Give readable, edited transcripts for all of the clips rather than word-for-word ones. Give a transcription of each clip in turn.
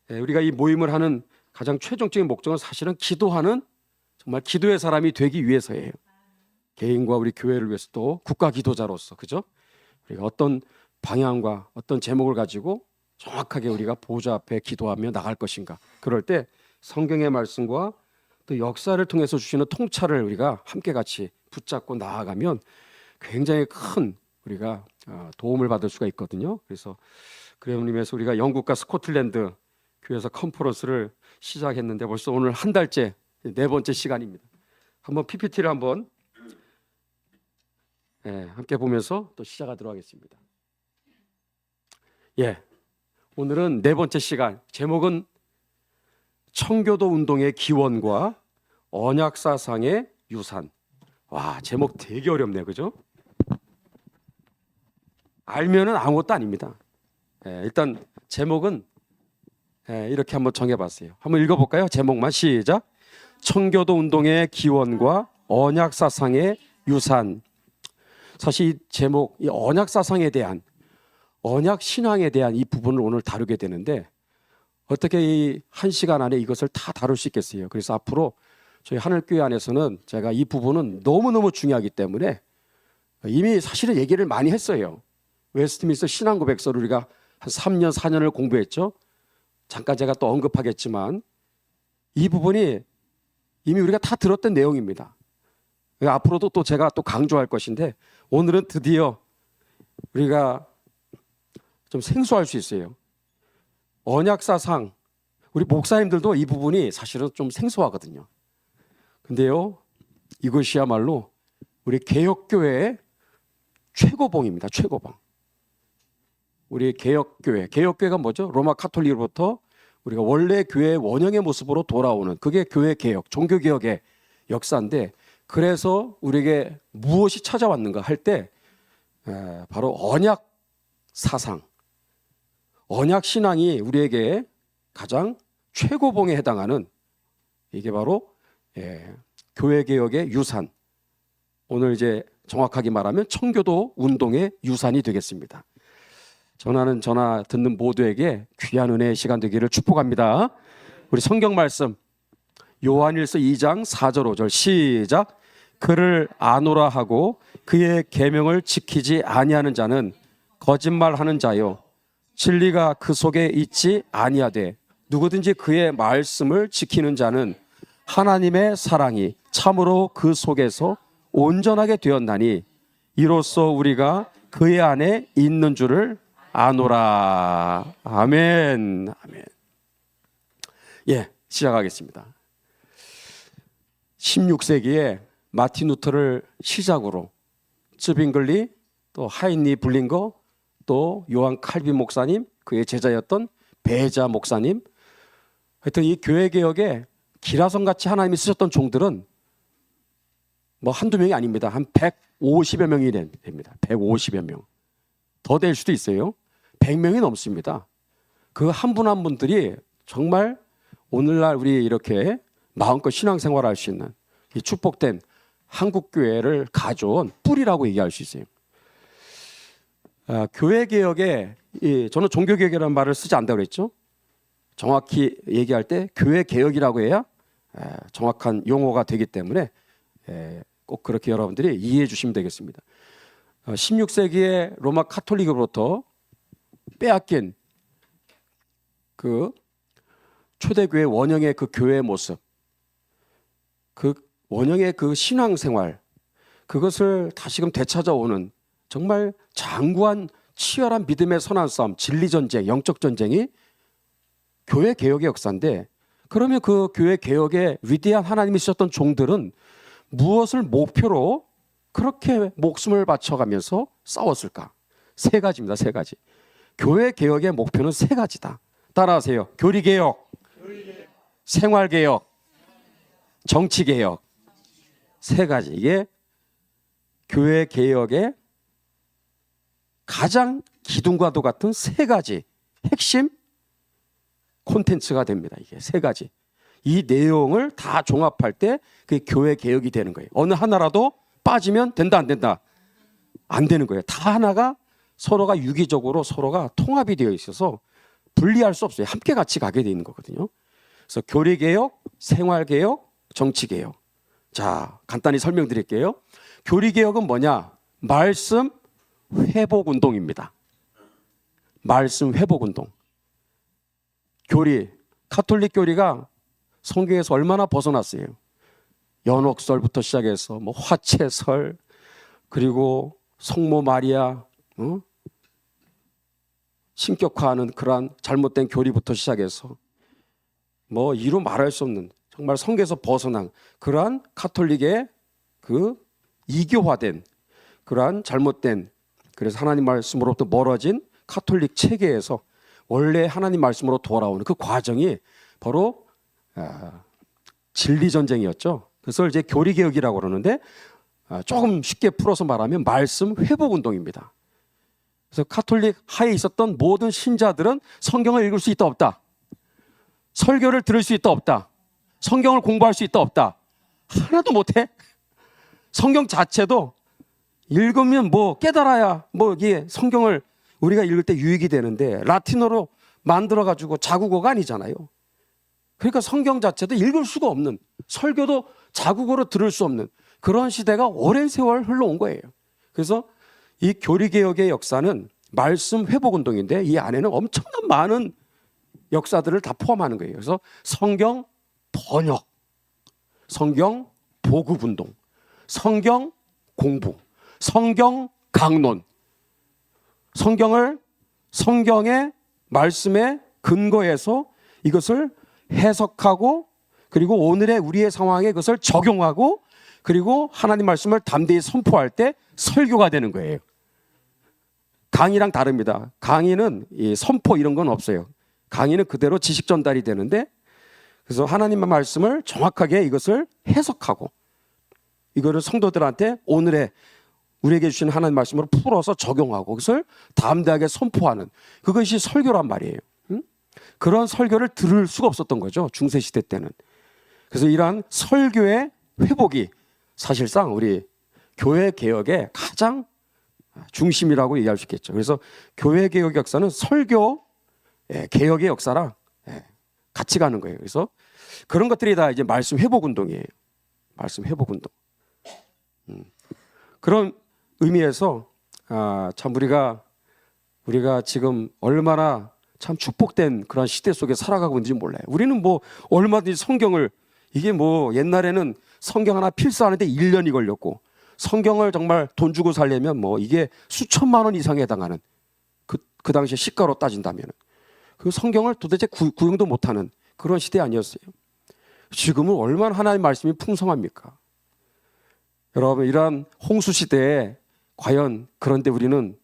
우리가 이 모임을 하는 가장 최종적인 목적은 사실은 기도하는 정말 기도의 사람이 되기 위해서예요. 개인과 우리 교회를 위해서 또 국가 기도자로서, 그죠? 우리가 어떤 방향과 어떤 제목을 가지고 정확하게 우리가 보좌 앞에 기도하며 나갈 것인가. 그럴 때 성경의 말씀과 또 역사를 통해서 주시는 통찰을 우리가 함께 같이 붙잡고 나아가면 굉장히 큰 우리가 도움을 받을 수가 있거든요. 그래서 그런 의미에서 우리가 영국과 스코틀랜드 교회에서 컨퍼런스를 시작했는데 벌써 오늘 한 달째 4번째 시간입니다. 한번 PPT를 한번 함께 보면서 또 시작하도록 하겠습니다. 오늘은 4번째 시간, 제목은 청교도 운동의 기원과 언약사상의 유산. 와, 제목 되게 어렵네요, 그죠? 알면은 아무것도 아닙니다. 일단 제목은 이렇게 한번 정해봤어요. 한번 읽어볼까요? 제목만 시작. 청교도 운동의 기원과 언약사상의 유산. 사실 이 제목, 이 언약사상에 대한, 언약신앙에 대한 이 부분을 오늘 다루게 되는데 어떻게 이 1시간 안에 이것을 다 다룰 수 있겠어요? 그래서 앞으로 저희 하늘교회 안에서는 제가 이 부분은 너무너무 중요하기 때문에 이미 사실은 얘기를 많이 했어요. 웨스트민스터 신앙고백서를 우리가 한 3년, 4년을 공부했죠. 잠깐 제가 또 언급하겠지만 이 부분이 이미 우리가 다 들었던 내용입니다. 앞으로도 또 제가 또 강조할 것인데 오늘은 드디어 우리가 좀 생소할 수 있어요. 언약사상, 우리 목사님들도 이 부분이 사실은 좀 생소하거든요. 근데요, 이것이야말로 우리 개혁교회의 최고봉입니다. 최고봉. 우리 개혁교회가 뭐죠? 로마 카톨릭으로부터 우리가 원래 교회의 원형의 모습으로 돌아오는, 그게 교회 개혁, 종교 개혁의 역사인데, 그래서 우리에게 무엇이 찾아왔는가 할 때 바로 언약 사상, 언약 신앙이 우리에게 가장 최고봉에 해당하는, 이게 바로 교회 개혁의 유산, 오늘 이제 정확하게 말하면 청교도 운동의 유산이 되겠습니다. 전하는 전하 듣는 모두에게 귀한 은혜의 시간 되기를 축복합니다. 우리 성경 말씀 요한일서 2장 4절 5절 시작. 그를 아노라 하고 그의 계명을 지키지 아니하는 자는 거짓말하는 자요 진리가 그 속에 있지 아니하되 누구든지 그의 말씀을 지키는 자는 하나님의 사랑이 참으로 그 속에서 온전하게 되었나니 이로써 우리가 그의 안에 있는 줄을 아노라. 아멘. 아멘. 시작하겠습니다. 16세기에 마틴 루터를 시작으로 츠빙글리, 또 하인리 블링거, 또 요한 칼빈 목사님, 그의 제자였던 베자 목사님, 하여튼 이 교회 개혁에 기라성같이 하나님이 쓰셨던 종들은 뭐 한두 명이 아닙니다. 한 150여 명이 됩니다. 150여 명. 더 될 수도 있어요. 100명이 넘습니다. 그 한 분 한 분들이 정말 오늘날 우리 이렇게 마음껏 신앙생활을 할 수 있는 이 축복된 한국교회를 가져온 뿌리라고 얘기할 수 있어요. 교회 개혁에, 저는 종교개혁이라는 말을 쓰지 않다고 그랬죠. 정확히 얘기할 때 교회 개혁이라고 해야 정확한 용어가 되기 때문에 꼭 그렇게 여러분들이 이해해 주시면 되겠습니다. 16세기에 로마 카톨릭으로부터 빼앗긴 그 초대교회 원형의 그 교회의 모습, 그 원형의 그 신앙생활, 그것을 다시금 되찾아오는 정말 장구한 치열한 믿음의 선한 싸움, 진리전쟁, 영적전쟁이 교회 개혁의 역사인데, 그러면 그 교회 개혁에 위대한 하나님이 쓰셨던 종들은 무엇을 목표로 그렇게 목숨을 바쳐가면서 싸웠을까? 3가지입니다. 3가지. 교회 개혁의 목표는 3가지다. 따라하세요. 교리개혁, 생활개혁, 정치개혁. 3가지. 이게 교회 개혁의 가장 기둥과도 같은 3가지 핵심 콘텐츠가 됩니다. 이게 3가지. 이 내용을 다 종합할 때 그게 교회 개혁이 되는 거예요. 어느 하나라도 빠지면 된다, 안 된다? 안 되는 거예요. 다 하나가 서로가 유기적으로 서로가 통합이 되어 있어서 분리할 수 없어요. 함께 같이 가게 돼 있는 거거든요. 그래서 교리개혁, 생활개혁, 정치개혁. 자, 간단히 설명드릴게요. 교리개혁은 뭐냐? 말씀 회복운동입니다. 말씀 회복운동. 교리, 가톨릭 교리가 성경에서 얼마나 벗어났어요. 연옥설부터 시작해서 뭐 화채설, 그리고 성모 마리아 신격화하는 그러한 잘못된 교리부터 시작해서 뭐 이루 말할 수 없는 정말 성경에서 벗어난 그러한 가톨릭의 그 이교화된 그러한 잘못된, 그래서 하나님 말씀으로부터 멀어진 가톨릭 체계에서 원래 하나님 말씀으로 돌아오는 그 과정이 바로 진리 전쟁이었죠. 그래서 이제 교리 개혁이라고 그러는데 조금 쉽게 풀어서 말하면 말씀 회복 운동입니다. 그래서 가톨릭 하에 있었던 모든 신자들은 성경을 읽을 수 있다 없다, 설교를 들을 수 있다 없다, 성경을 공부할 수 있다 없다, 하나도 못해. 성경 자체도 읽으면 뭐 깨달아야 뭐 이게 성경을 우리가 읽을 때 유익이 되는데 라틴어로 만들어 가지고 자국어가 아니잖아요. 그러니까 성경 자체도 읽을 수가 없는, 설교도 자국어로 들을 수 없는 그런 시대가 오랜 세월 흘러온 거예요. 그래서 이 교리개혁의 역사는 말씀 회복운동인데 이 안에는 엄청난 많은 역사들을 다 포함하는 거예요. 그래서 성경 번역, 성경 보급운동, 성경 공부, 성경 강론, 성경의 말씀에 근거해서 이것을 해석하고 그리고 오늘의 우리의 상황에 그것을 적용하고 그리고 하나님 말씀을 담대히 선포할 때 설교가 되는 거예요. 강의랑 다릅니다. 강의는 이 선포 이런 건 없어요. 강의는 그대로 지식 전달이 되는데, 그래서 하나님의 말씀을 정확하게 이것을 해석하고 이거를 성도들한테 오늘의 우리에게 주신 하나님 말씀으로 풀어서 적용하고 그것을 담대하게 선포하는, 그것이 설교란 말이에요. 그런 설교를 들을 수가 없었던 거죠, 중세시대 때는. 그래서 이러한 설교의 회복이 사실상 우리 교회 개혁의 가장 중심이라고 얘기할 수 있겠죠. 그래서 교회 개혁 역사는 설교 개혁의 역사랑 같이 가는 거예요. 그래서 그런 것들이 다 이제 말씀 회복 운동이에요. 말씀 회복 운동. 그런 의미에서 참 우리가 지금 얼마나 참 축복된 그런 시대 속에 살아가고 있는지 몰라요. 우리는 뭐 얼마든지 성경을, 이게 뭐 옛날에는 성경 하나 필사하는데 1년이 걸렸고 성경을 정말 돈 주고 살려면 뭐 이게 수천만 원 이상에 해당하는 그 당시에 시가로 따진다면 그 성경을 도대체 구용도 못하는 그런 시대 아니었어요. 지금은 얼마나 하나님의 말씀이 풍성합니까? 여러분, 이러한 홍수 시대에 과연 그런데 우리는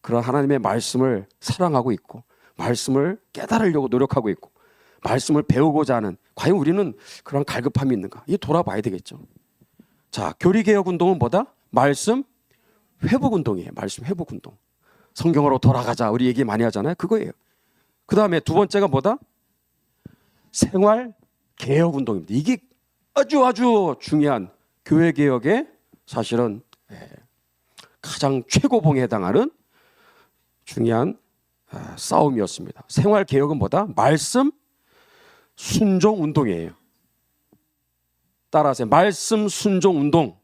그런 하나님의 말씀을 사랑하고 있고 말씀을 깨달으려고 노력하고 있고 말씀을 배우고자 하는, 과연 우리는 그런 갈급함이 있는가? 이게 돌아봐야 되겠죠. 자, 교리개혁 운동은 뭐다? 말씀 회복 운동이에요. 말씀 회복 운동. 성경으로 돌아가자, 우리 얘기 많이 하잖아요. 그거예요. 그 다음에 두 번째가 뭐다? 생활 개혁 운동입니다. 이게 아주 중요한 교회 개혁의 사실은 가장 최고봉에 해당하는 중요한 싸움이었습니다. 생활 개혁은 뭐다? 말씀 순종 운동이에요. 따라하세요. 말씀 순종 운동.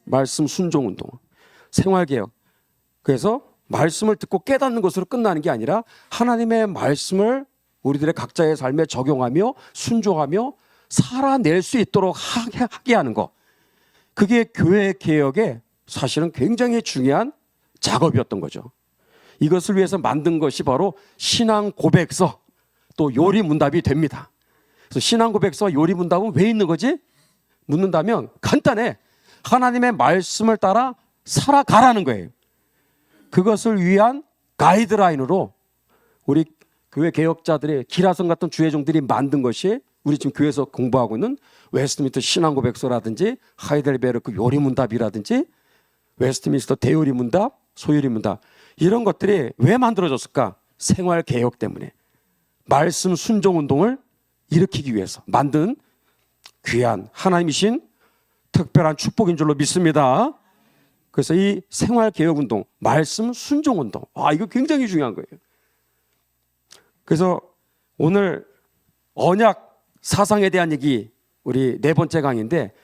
말씀 순종 운동. 생활 개혁. 그래서 말씀을 듣고 깨닫는 것으로 끝나는 게 아니라 하나님의 말씀을 우리들의 각자의 삶에 적용하며 순종하며 살아낼 수 있도록 하게 하는 것. 그게 교회 개혁의 사실은 굉장히 중요한 작업이었던 거죠. 이것을 위해서 만든 것이 바로 신앙 고백서, 또 요리 문답이 됩니다. 그래서 신앙 고백서, 요리 문답은 왜 있는 거지? 묻는다면 간단해. 하나님의 말씀을 따라 살아가라는 거예요. 그것을 위한 가이드라인으로 우리 교회 개혁자들의 기라성 같은 주회종들이 만든 것이 우리 지금 교회에서 공부하고 있는 웨스트민스터 신앙 고백서라든지 하이델베르크 요리 문답이라든지 웨스트민스터 대요리 문답, 소요리 문답, 이런 것들이 왜 만들어졌을까? 생활 개혁 때문에, 말씀 순종 운동을 일으키기 위해서 만든 귀한 하나님이신 특별한 축복인 줄로 믿습니다. 그래서 이 생활 개혁 운동, 말씀 순종 운동, 이거 굉장히 중요한 거예요. 그래서 오늘 언약 사상에 대한 얘기, 우리 네 번째 강의인데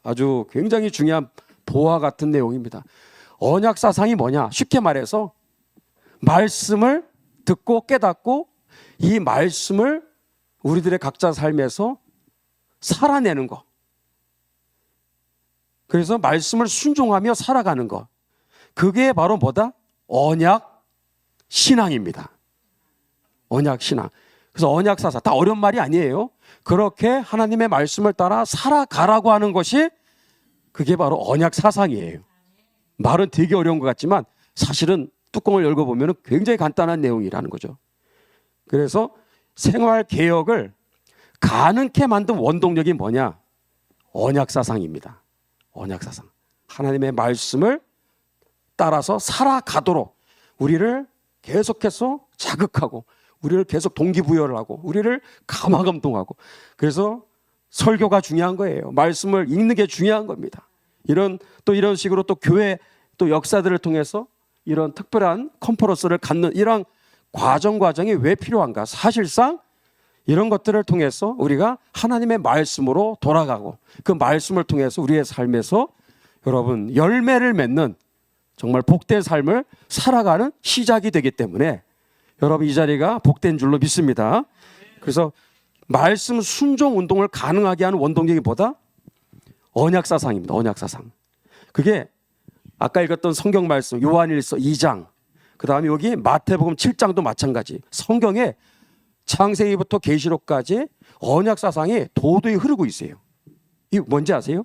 아주 굉장히 중요한 보화 같은 내용입니다. 언약 사상이 뭐냐? 쉽게 말해서 말씀을 듣고 깨닫고 이 말씀을 우리들의 각자 삶에서 살아내는 것. 그래서 말씀을 순종하며 살아가는 것. 그게 바로 뭐다? 언약 신앙입니다. 언약 신앙. 그래서 언약 사상, 다 어려운 말이 아니에요. 그렇게 하나님의 말씀을 따라 살아가라고 하는 것이 그게 바로 언약 사상이에요. 말은 되게 어려운 것 같지만 사실은 뚜껑을 열고 보면 굉장히 간단한 내용이라는 거죠. 그래서 생활 개혁을 가능케 만든 원동력이 뭐냐? 언약 사상입니다. 언약 사상. 하나님의 말씀을 따라서 살아가도록 우리를 계속해서 자극하고 우리를 계속 동기부여를 하고 우리를 감화감동하고, 그래서 설교가 중요한 거예요. 말씀을 읽는 게 중요한 겁니다. 이런 식으로 또 교회 또 역사들을 통해서 이런 특별한 컨퍼런스를 갖는 이런 과정이 왜 필요한가? 사실상 이런 것들을 통해서 우리가 하나님의 말씀으로 돌아가고 그 말씀을 통해서 우리의 삶에서 여러분 열매를 맺는 정말 복된 삶을 살아가는 시작이 되기 때문에 여러분 이 자리가 복된 줄로 믿습니다. 그래서 말씀 순종 운동을 가능하게 하는 원동력이 뭐다? 언약 사상입니다. 언약 사상. 그게 아까 읽었던 성경 말씀 요한일서 2장, 그 다음에 여기 마태복음 7장도 마찬가지. 성경에 창세기부터 계시록까지 언약 사상이 도도히 흐르고 있어요. 이게 뭔지 아세요?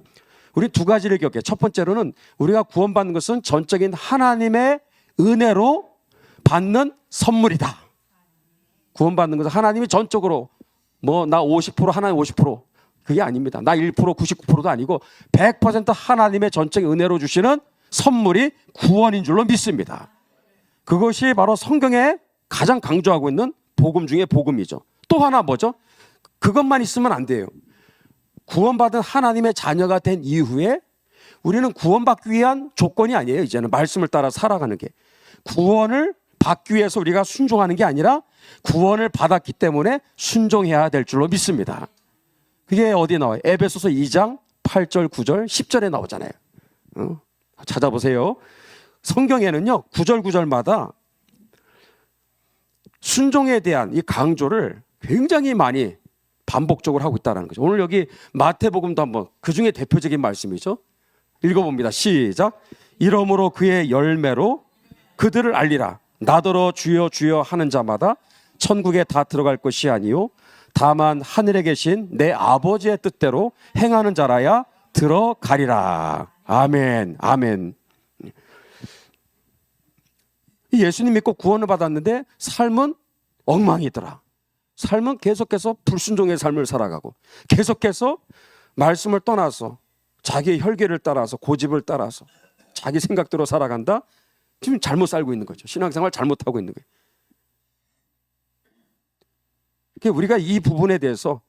우리 두 가지를 기억해요. 첫 번째로는 우리가 구원받는 것은 전적인 하나님의 은혜로 받는 선물이다. 구원받는 것은 하나님이 전적으로 뭐 나 50% 하나님 50% 그게 아닙니다. 나 1% 99%도 아니고 100% 하나님의 전적인 은혜로 주시는 선물이 구원인 줄로 믿습니다. 그것이 바로 성경에 가장 강조하고 있는 복음 중에 복음이죠. 또 하나 뭐죠? 그것만 있으면 안 돼요. 구원받은 하나님의 자녀가 된 이후에 우리는 구원받기 위한 조건이 아니에요. 이제는 말씀을 따라 살아가는 게. 구원을 받기 위해서 우리가 순종하는 게 아니라 구원을 받았기 때문에 순종해야 될 줄로 믿습니다. 그게 어디 나와요? 에베소서 2장 8절 9절 10절에 나오잖아요. 찾아보세요. 성경에는요 9절마다 순종에 대한 이 강조를 굉장히 많이 반복적으로 하고 있다는 거죠. 오늘 여기 마태복음도 한번 그 중에 대표적인 말씀이죠. 읽어봅니다. 시작. 이러므로 그의 열매로 그들을 알리라. 나더러 주여 주여 하는 자마다 천국에 다 들어갈 것이 아니요 다만 하늘에 계신 내 아버지의 뜻대로 행하는 자라야 들어가리라. 아멘. 아멘. 예수님 믿고 구원을 받았는데 삶은 엉망이더라. 삶은 계속해서 불순종의 삶을 살아가고 계속해서 말씀을 떠나서 자기의 혈기를 따라서 고집을 따라서 자기 생각대로 살아간다. 지금 잘못 살고 있는 거죠. 신앙생활 잘못하고 있는 거예요. 그러니까 우리가 이 부분에 대해서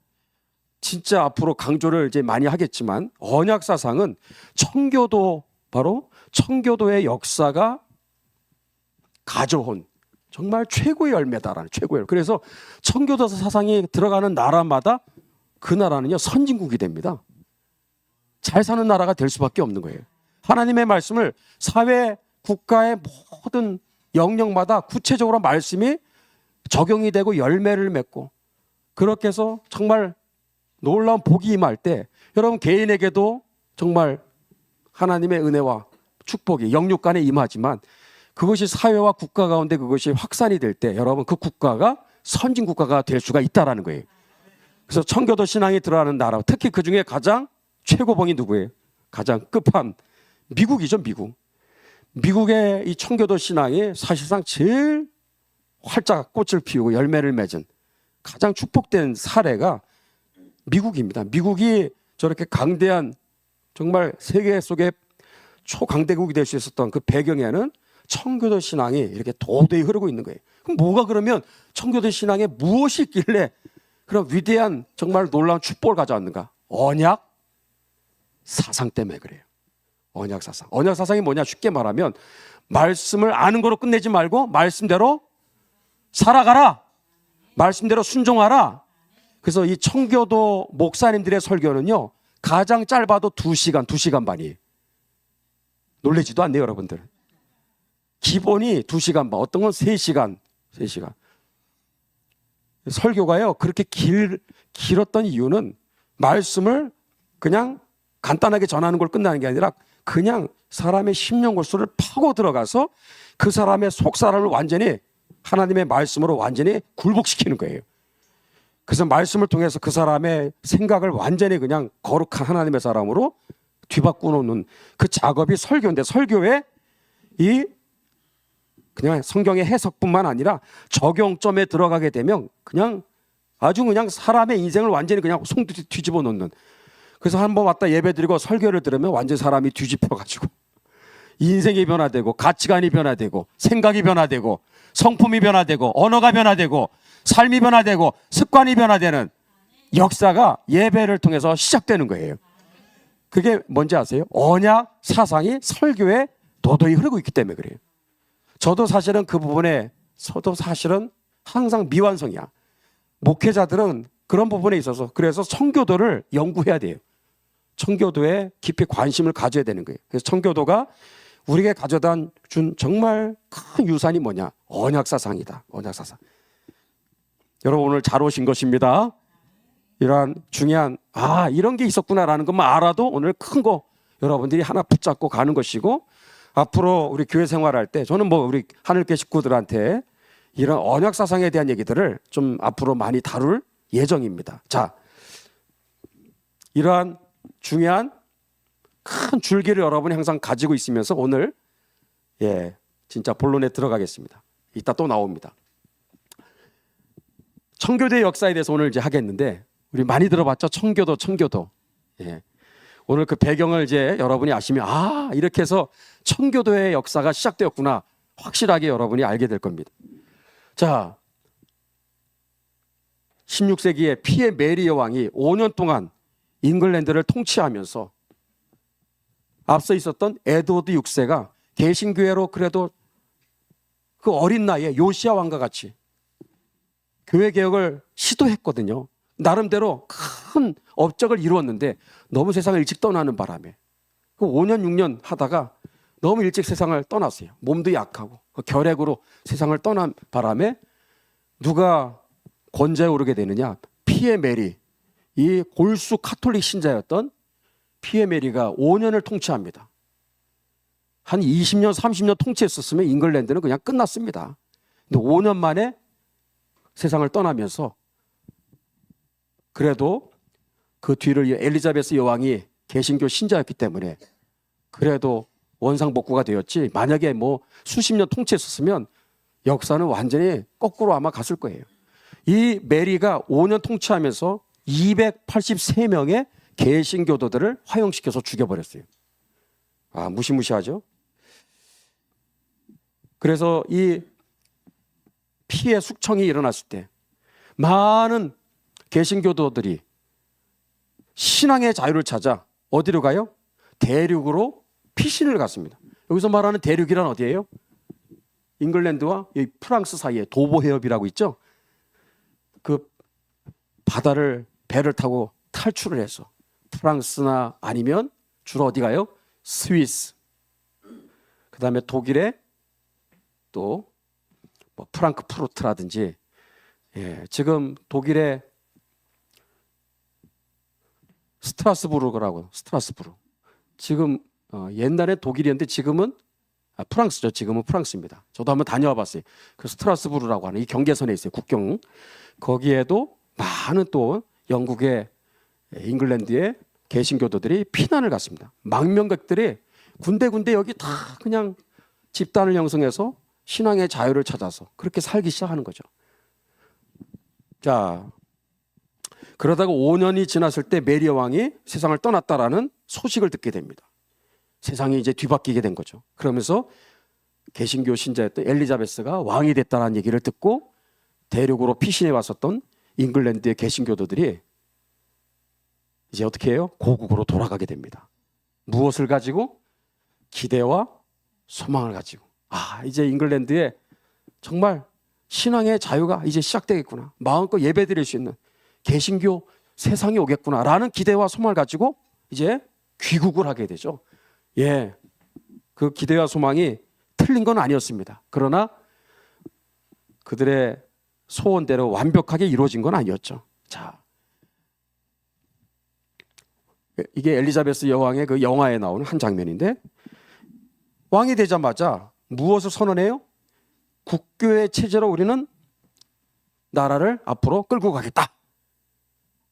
진짜 앞으로 강조를 이제 많이 하겠지만 언약 사상은 청교도 바로 청교도의 역사가 가져온 정말 최고의 열매다라는 최고의 열매. 그래서 청교도 사상이 들어가는 나라마다 그 나라는요 선진국이 됩니다. 잘 사는 나라가 될 수밖에 없는 거예요. 하나님의 말씀을 사회 국가의 모든 영역마다 구체적으로 말씀이 적용이 되고 열매를 맺고 그렇게 해서 정말 놀라운 복이 임할 때 여러분 개인에게도 정말 하나님의 은혜와 축복이 영육 간에 임하지만 그것이 사회와 국가 가운데 그것이 확산이 될 때 여러분 그 국가가 선진국가가 될 수가 있다라는 거예요. 그래서 청교도 신앙이 들어가는 나라, 특히 그중에 가장 최고봉이 누구예요? 가장 끝판 미국이죠. 미국의 이 청교도 신앙이 사실상 제일 활짝 꽃을 피우고 열매를 맺은 가장 축복된 사례가 미국입니다. 미국이 저렇게 강대한 정말 세계 속의 초강대국이 될 수 있었던 그 배경에는 청교도 신앙이 이렇게 도도히 흐르고 있는 거예요. 그럼 뭐가 그러면 청교도 신앙에 무엇이 있길래 그런 위대한 정말 놀라운 축복을 가져왔는가? 언약 사상 때문에 그래요. 언약 사상. 언약 사상이 뭐냐? 쉽게 말하면 말씀을 아는 거로 끝내지 말고 말씀대로 살아가라. 말씀대로 순종하라. 그래서 이 청교도 목사님들의 설교는요, 가장 짧아도 2시간, 2시간 반이에요. 놀라지도 않네요, 여러분들. 기본이 2시간 반, 어떤 건 3시간, 3시간. 설교가요, 그렇게 길었던 이유는 말씀을 그냥 간단하게 전하는 걸 끝나는 게 아니라 그냥 사람의 심령 골수를 파고 들어가서 그 사람의 속 사람을 완전히 하나님의 말씀으로 완전히 굴복시키는 거예요. 그래서 말씀을 통해서 그 사람의 생각을 완전히 그냥 거룩한 하나님의 사람으로 뒤바꿔 놓는 그 작업이 설교인데, 설교에 이 그냥 성경의 해석뿐만 아니라 적용점에 들어가게 되면 그냥 아주 그냥 사람의 인생을 완전히 그냥 송 뒤집어 놓는. 그래서 한번 왔다 예배드리고 설교를 들으면 완전히 사람이 뒤집혀가지고 인생이 변화되고 가치관이 변화되고 생각이 변화되고 성품이 변화되고 언어가 변화되고 삶이 변화되고 습관이 변화되는 역사가 예배를 통해서 시작되는 거예요. 그게 뭔지 아세요? 언약 사상이 설교에 도도히 흐르고 있기 때문에 그래요. 저도 사실은 그 부분에 항상 미완성이야. 목회자들은 그런 부분에 있어서 그래서 청교도를 연구해야 돼요. 청교도에 깊이 관심을 가져야 되는 거예요. 그래서 청교도가 우리에게 가져다 준 정말 큰 유산이 뭐냐? 언약사상이다. 언약사상. 여러분 오늘 잘 오신 것입니다. 이러한 중요한 이런 게 있었구나라는 것만 알아도 오늘 큰 거 여러분들이 하나 붙잡고 가는 것이고, 앞으로 우리 교회 생활할 때 저는 우리 하늘교회 식구들한테 이런 언약사상에 대한 얘기들을 좀 앞으로 많이 다룰 예정입니다. 자, 이러한 중요한 큰 줄기를 여러분이 항상 가지고 있으면서 오늘 진짜 본론에 들어가겠습니다. 이따 또 나옵니다. 청교도의 역사에 대해서 오늘 이제 하겠는데, 우리 많이 들어봤죠? 청교도. 오늘 그 배경을 이제 여러분이 아시면 이렇게 해서 청교도의 역사가 시작되었구나 확실하게 여러분이 알게 될 겁니다. 자, 16세기에 피에 메리 여왕이 5년 동안 잉글랜드를 통치하면서 앞서 있었던 에드워드 6세가 개신교회로 그래도 그 어린 나이에 요시야 왕과 같이 교회 개혁을 시도했거든요. 나름대로 큰 업적을 이루었는데 너무 세상을 일찍 떠나는 바람에 5년 6년 하다가 너무 일찍 세상을 떠났어요. 몸도 약하고 결핵으로 세상을 떠난 바람에 누가 권좌에 오르게 되느냐? 피에 메리, 이 골수 카톨릭 신자였던 피에 메리가 5년을 통치합니다. 한 20년 30년 통치했었으면 잉글랜드는 그냥 끝났습니다. 근데 5년 만에 세상을 떠나면서 그래도 그 뒤를 엘리자베스 여왕이 개신교 신자였기 때문에 그래도 원상복구가 되었지, 만약에 수십 년 통치했었으면 역사는 완전히 거꾸로 아마 갔을 거예요. 이 메리가 5년 통치하면서 283명의 개신교도들을 화형시켜서 죽여버렸어요. 무시무시하죠? 그래서 이 피해 숙청이 일어났을 때 많은 개신교도들이 신앙의 자유를 찾아 어디로 가요? 대륙으로 피신을 갔습니다. 여기서 말하는 대륙이란 어디예요? 잉글랜드와 프랑스 사이에 도보 해협이라고 있죠. 그 바다를 배를 타고 탈출을 해서 프랑스나 아니면 주로 어디 가요? 스위스. 그 다음에 독일에 또 프랑크푸르트라든지, 지금 독일의 스트라스부르라고, 스트라스부르. 지금 옛날에 독일이었는데 지금은 프랑스죠. 지금은 프랑스입니다. 저도 한번 다녀와 봤어요. 그 스트라스부르라고 하는 이 경계선에 있어요. 국경. 거기에도 많은 또 영국의, 잉글랜드의 개신교도들이 피난을 갔습니다. 망명객들이 군데군데 여기 다 그냥 집단을 형성해서 신앙의 자유를 찾아서 그렇게 살기 시작하는 거죠. 자, 그러다가 5년이 지났을 때 메리 왕이 세상을 떠났다라는 소식을 듣게 됩니다. 세상이 이제 뒤바뀌게 된 거죠. 그러면서 개신교 신자였던 엘리자베스가 왕이 됐다는 얘기를 듣고 대륙으로 피신해 왔었던 잉글랜드의 개신교도들이 이제 어떻게 해요? 고국으로 돌아가게 됩니다. 무엇을 가지고? 기대와 소망을 가지고. 이제 잉글랜드에 정말 신앙의 자유가 이제 시작되겠구나. 마음껏 예배 드릴 수 있는 개신교 세상이 오겠구나라는 기대와 소망을 가지고 이제 귀국을 하게 되죠. 예, 그 기대와 소망이 틀린 건 아니었습니다. 그러나 그들의 소원대로 완벽하게 이루어진 건 아니었죠. 자, 이게 엘리자베스 여왕의 그 영화에 나오는 한 장면인데, 왕이 되자마자 무엇을 선언해요? 국교의 체제로 우리는 나라를 앞으로 끌고 가겠다.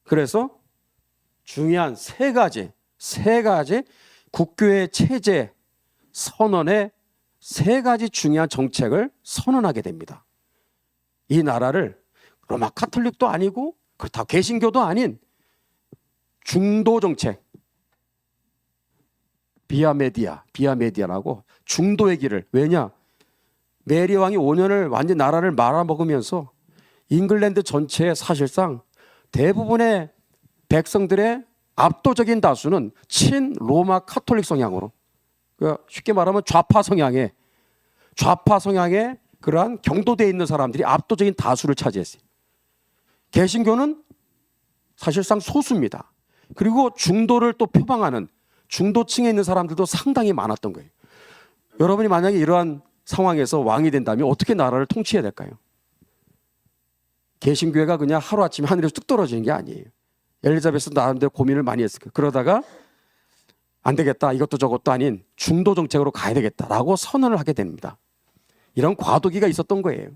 그래서 중요한 세 가지 국교의 체제 선언의 세 가지 중요한 정책을 선언하게 됩니다. 이 나라를 로마 카톨릭도 아니고 그렇다고 개신교도 아닌 중도 정책, 비아메디아라고 중도의 길을, 왜냐? 메리 왕이 5년을 완전 나라를 말아먹으면서 잉글랜드 전체에 사실상 대부분의 백성들의 압도적인 다수는 친로마 카톨릭 성향으로, 쉽게 말하면 좌파 성향의 그러한 경도대에 있는 사람들이 압도적인 다수를 차지했어요. 개신교는 사실상 소수입니다. 그리고 중도를 또 표방하는 중도층에 있는 사람들도 상당히 많았던 거예요. 여러분이 만약에 이러한 상황에서 왕이 된다면 어떻게 나라를 통치해야 될까요? 개신교회가 그냥 하루아침에 하늘에서 뚝 떨어지는 게 아니에요. 엘리자베스 나름대로 고민을 많이 했을 거예요. 그러다가 안 되겠다, 이것도 저것도 아닌 중도 정책으로 가야 되겠다라고 선언을 하게 됩니다. 이런 과도기가 있었던 거예요.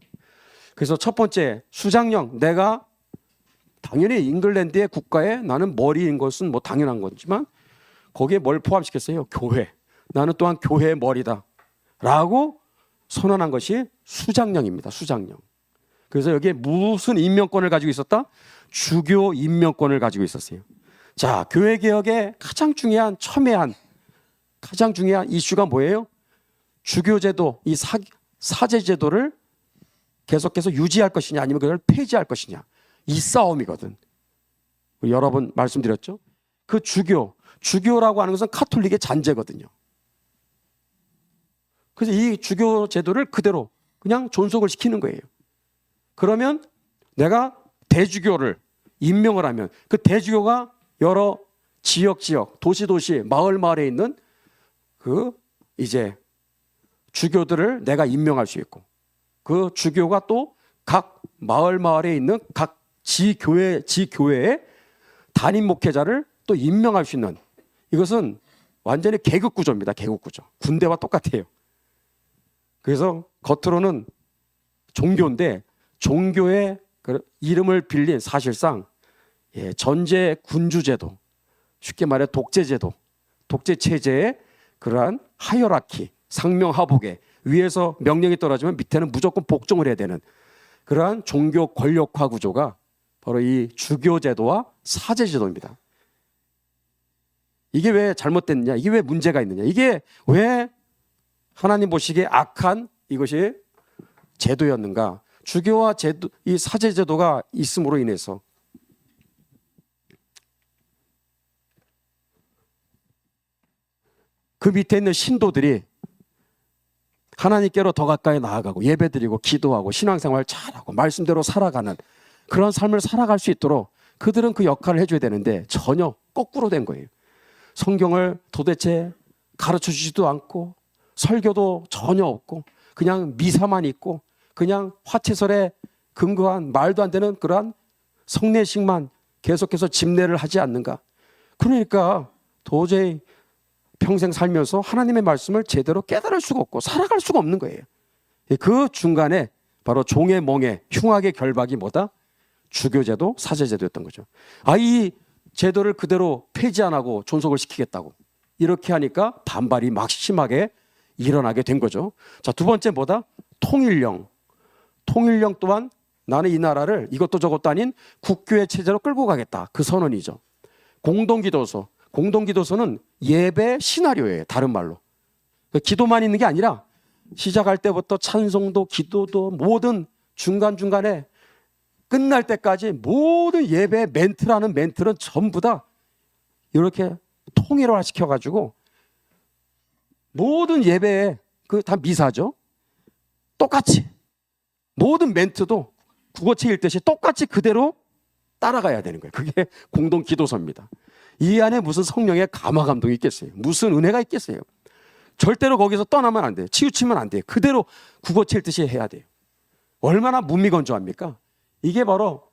그래서 첫 번째, 수장령, 내가 당연히 잉글랜드의 국가에 나는 머리인 것은 뭐 당연한 거지만 거기에 뭘 포함시켰어요? 교회. 나는 또한 교회의 머리다 라고 선언한 것이 수장령입니다. 수장령. 그래서 여기에 무슨 임명권을 가지고 있었다? 주교 임명권을 가지고 있었어요. 자, 교회 개혁의 가장 중요한 첨예한 가장 중요한 이슈가 뭐예요? 주교제도, 이 사제제도를 계속해서 유지할 것이냐 아니면 그걸 폐지할 것이냐, 이 싸움이거든. 여러 번 말씀드렸죠. 그 주교라고 하는 것은 카톨릭의 잔재거든요. 그래서 이 주교 제도를 그대로 그냥 존속을 시키는 거예요. 그러면 내가 대주교를 임명을 하면 그 대주교가 여러 지역, 도시, 마을에 있는 그 이제 주교들을 내가 임명할 수 있고, 그 주교가 또 각 마을에 있는 각 지교회의 담임 목회자를 또 임명할 수 있는, 이것은 완전히 계급 구조입니다. 계급 구조. 군대와 똑같아요. 그래서 겉으로는 종교인데 종교의 이름을 빌린 사실상 전제 군주제도, 쉽게 말해 독재제도, 독재체제의 그러한 하이어라키, 상명하복에 위에서 명령이 떨어지면 밑에는 무조건 복종을 해야 되는 그러한 종교 권력화 구조가 바로 이 주교제도와 사제제도입니다. 이게 왜 잘못됐느냐? 이게 왜 문제가 있느냐? 이게 왜 하나님 보시기에 악한 이것이 제도였는가? 주교와 제도, 이 사제제도가 있음으로 인해서 그 밑에 있는 신도들이 하나님께로 더 가까이 나아가고 예배드리고 기도하고 신앙생활 잘하고 말씀대로 살아가는 그런 삶을 살아갈 수 있도록 그들은 그 역할을 해줘야 되는데 전혀 거꾸로 된 거예요. 성경을 도대체 가르쳐 주지도 않고 설교도 전혀 없고 그냥 미사만 있고 그냥 화채설에 근거한 말도 안 되는 그러한 성례식만 계속해서 집례를 하지 않는가. 그러니까 도저히 평생 살면서 하나님의 말씀을 제대로 깨달을 수가 없고 살아갈 수가 없는 거예요. 그 중간에 바로 종의 멍에 흉악의 결박이 뭐다? 주교제도, 사제제도였던 거죠. 이 제도를 그대로 폐지 안 하고 존속을 시키겠다고 이렇게 하니까 반발이 막 심하게 일어나게 된 거죠. 자, 두 번째 뭐다? 통일령. 통일령 또한 나는 이 나라를 이것도 저것도 아닌 국교의 체제로 끌고 가겠다. 그 선언이죠. 공동기도서. 공동기도서는 예배 시나리오예요. 다른 말로. 기도만 있는 게 아니라 시작할 때부터 찬송도 기도도 모든 중간중간에 끝날 때까지 모든 예배 멘트라는 멘트는 전부 다 이렇게 통일화 시켜가지고 모든 예배에 그 다 미사죠. 똑같이 모든 멘트도 국어책 읽듯이 똑같이 그대로 따라가야 되는 거예요. 그게 공동 기도서입니다. 이 안에 무슨 성령의 감화 감동이 있겠어요? 무슨 은혜가 있겠어요? 절대로 거기서 떠나면 안 돼요. 치우치면 안 돼요. 그대로 국어책 읽듯이 해야 돼요. 얼마나 문미건조합니까? 이게 바로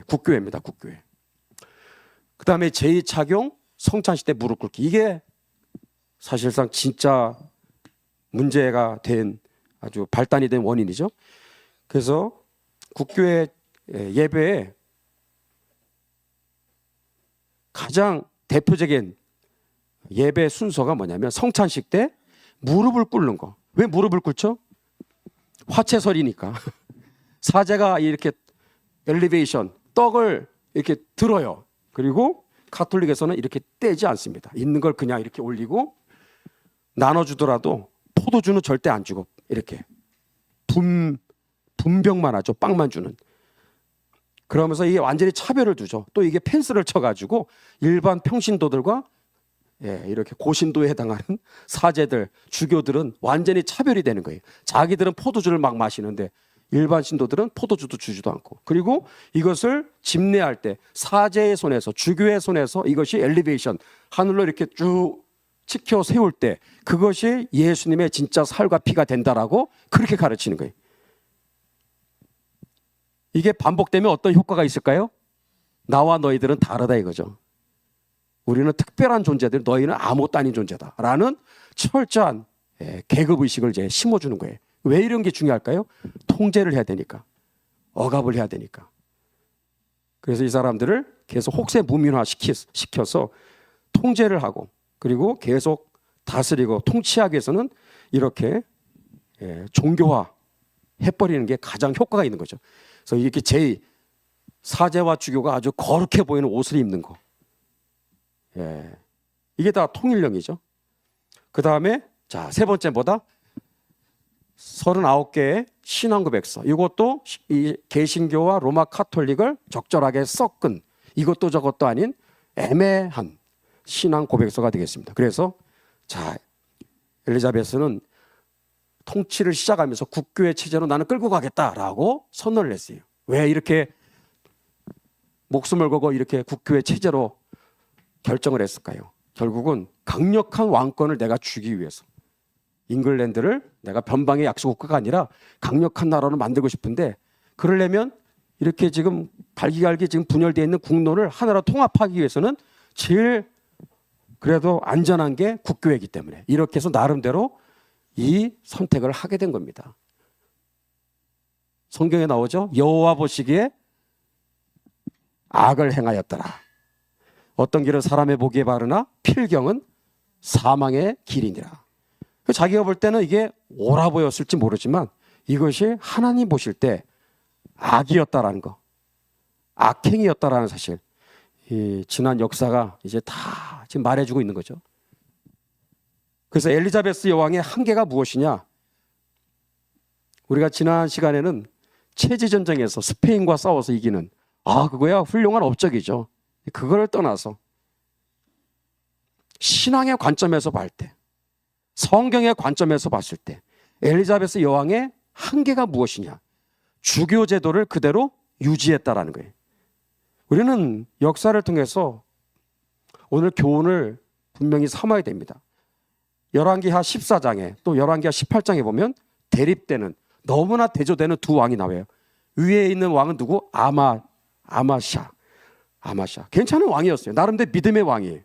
국교회입니다. 국교회. 그 다음에 제2착용, 성찬식 때 무릎 꿇기. 이게 사실상 진짜 문제가 된 아주 발단이 된 원인이죠. 그래서 국교회 예배에 가장 대표적인 예배 순서가 뭐냐면 성찬식 때 무릎을 꿇는 거. 왜 무릎을 꿇죠? 화채설이니까. 사제가 이렇게 엘리베이션, 떡을 이렇게 들어요. 그리고 가톨릭에서는 이렇게 떼지 않습니다. 있는 걸 그냥 이렇게 올리고 나눠주더라도 포도주는 절대 안 주고 이렇게 분병만 하죠. 빵만 주는. 그러면서 이게 완전히 차별을 두죠. 또 이게 펜스를 쳐가지고 일반 평신도들과 이렇게 고신도에 해당하는 사제들, 주교들은 완전히 차별이 되는 거예요. 자기들은 포도주를 막 마시는데 일반 신도들은 포도주도 주지도 않고. 그리고 이것을 집례할 때 사제의 손에서, 주교의 손에서 이것이 엘리베이션, 하늘로 이렇게 쭉 치켜 세울 때 그것이 예수님의 진짜 살과 피가 된다라고 그렇게 가르치는 거예요. 이게 반복되면 어떤 효과가 있을까요? 나와 너희들은 다르다 이거죠. 우리는 특별한 존재들, 너희는 아무것도 아닌 존재다라는 철저한 계급의식을 이제 심어주는 거예요. 왜 이런 게 중요할까요? 통제를 해야 되니까. 억압을 해야 되니까. 그래서 이 사람들을 계속 혹세 무민화 시켜서 통제를 하고 그리고 계속 다스리고 통치하기 위해서는 이렇게 종교화 해버리는 게 가장 효과가 있는 거죠. 그래서 이렇게 사제와 주교가 아주 거룩해 보이는 옷을 입는 거. 이게 다 통일령이죠. 그 다음에 세 번째 뭐다? 39개의 신앙고백서. 이것도 이 개신교와 로마 카톨릭을 적절하게 섞은 이것도 저것도 아닌 애매한 신앙 고백서가 되겠습니다. 그래서 엘리자베스는 통치를 시작하면서 국교의 체제로 나는 끌고 가겠다라고 선언을 했어요. 왜 이렇게 목숨을 걸고 이렇게 국교의 체제로 결정을 했을까요? 결국은 강력한 왕권을 내가 주기 위해서 잉글랜드를 내가 변방의 약소국가가 아니라 강력한 나라로 만들고 싶은데 그러려면 이렇게 지금 발기갈기 지금 분열되어 있는 국론을 하나로 통합하기 위해서는 제일 그래도 안전한 게 국교회이기 때문에 이렇게 해서 나름대로 이 선택을 하게 된 겁니다. 성경에 나오죠. 여호와 보시기에 악을 행하였더라. 어떤 길은 사람의 보기에 바르나 필경은 사망의 길이니라. 자기가 볼 때는 이게 옳아 보였을지 모르지만 이것이 하나님 보실 때 악이었다라는 거, 악행이었다라는 사실, 이 지난 역사가 이제 다 지금 말해주고 있는 거죠. 그래서 엘리자베스 여왕의 한계가 무엇이냐? 우리가 지난 시간에는 체제 전쟁에서 스페인과 싸워서 이기는 그거야 훌륭한 업적이죠. 그걸 떠나서 신앙의 관점에서 볼 때, 성경의 관점에서 봤을 때 엘리자베스 여왕의 한계가 무엇이냐? 주교 제도를 그대로 유지했다라는 거예요. 우리는 역사를 통해서 오늘 교훈을 분명히 삼아야 됩니다. 열왕기하 14장에 또 열왕기하 18장에 보면 대립되는 너무나 대조되는 두 왕이 나와요. 위에 있는 왕은 누구? 아마샤. 괜찮은 왕이었어요. 나름대로 믿음의 왕이에요.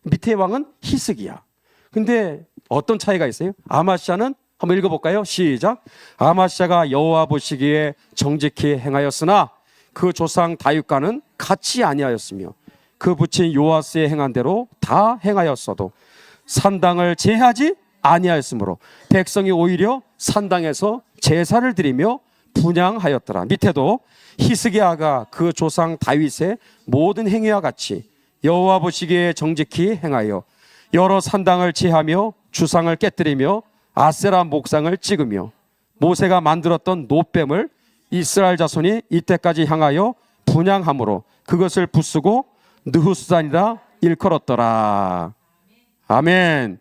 밑에 왕은 히스기야. 근데 어떤 차이가 있어요? 아마샤는 한번 읽어볼까요? 시작. 아마샤가 여호와 보시기에 정직히 행하였으나 그 조상 다윗과는 같이 아니하였으며 그 부친 요아스의 행한 대로 다 행하였어도 산당을 제하지 아니하였으므로 백성이 오히려 산당에서 제사를 드리며 분향하였더라. 밑에도 히스기야가 그 조상 다윗의 모든 행위와 같이 여호와 보시기에 정직히 행하여 여러 산당을 제하며 주상을 깨뜨리며 아세라 목상을 찍으며 모세가 만들었던 노뱀을 이스라엘 자손이 이때까지 향하여 분향함으로 그것을 부수고 느후스산이라 일컬었더라. 아멘.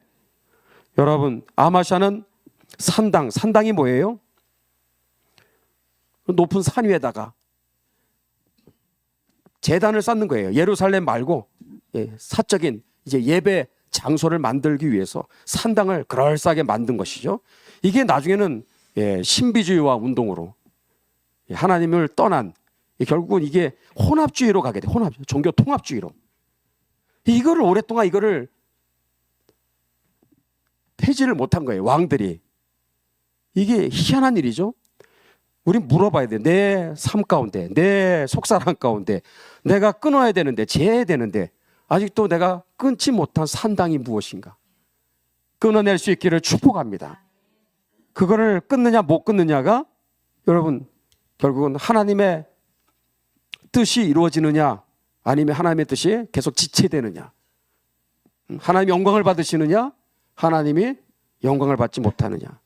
여러분, 아마샤는 산당이 뭐예요? 높은 산 위에다가 제단을 쌓는 거예요. 예루살렘 말고 사적인 이제 예배 장소를 만들기 위해서 산당을 그럴싸하게 만든 것이죠. 이게 나중에는 신비주의와 운동으로 하나님을 떠난 결국은 이게 혼합주의로 가게 돼. 종교 통합주의로. 이거를 오랫동안 이거를 폐지를 못한 거예요. 왕들이. 이게 희한한 일이죠. 우리 물어봐야 돼. 내 삶 가운데, 내 속사람 가운데 내가 끊어야 되는데, 재야 되는데 아직도 내가 끊지 못한 산당이 무엇인가? 끊어낼 수 있기를 축복합니다. 그거를 끊느냐 못 끊느냐가 여러분 결국은 하나님의 뜻이 이루어지느냐 아니면 하나님의 뜻이 계속 지체되느냐, 하나님이 영광을 받으시느냐 하나님이 영광을 받지 못하느냐,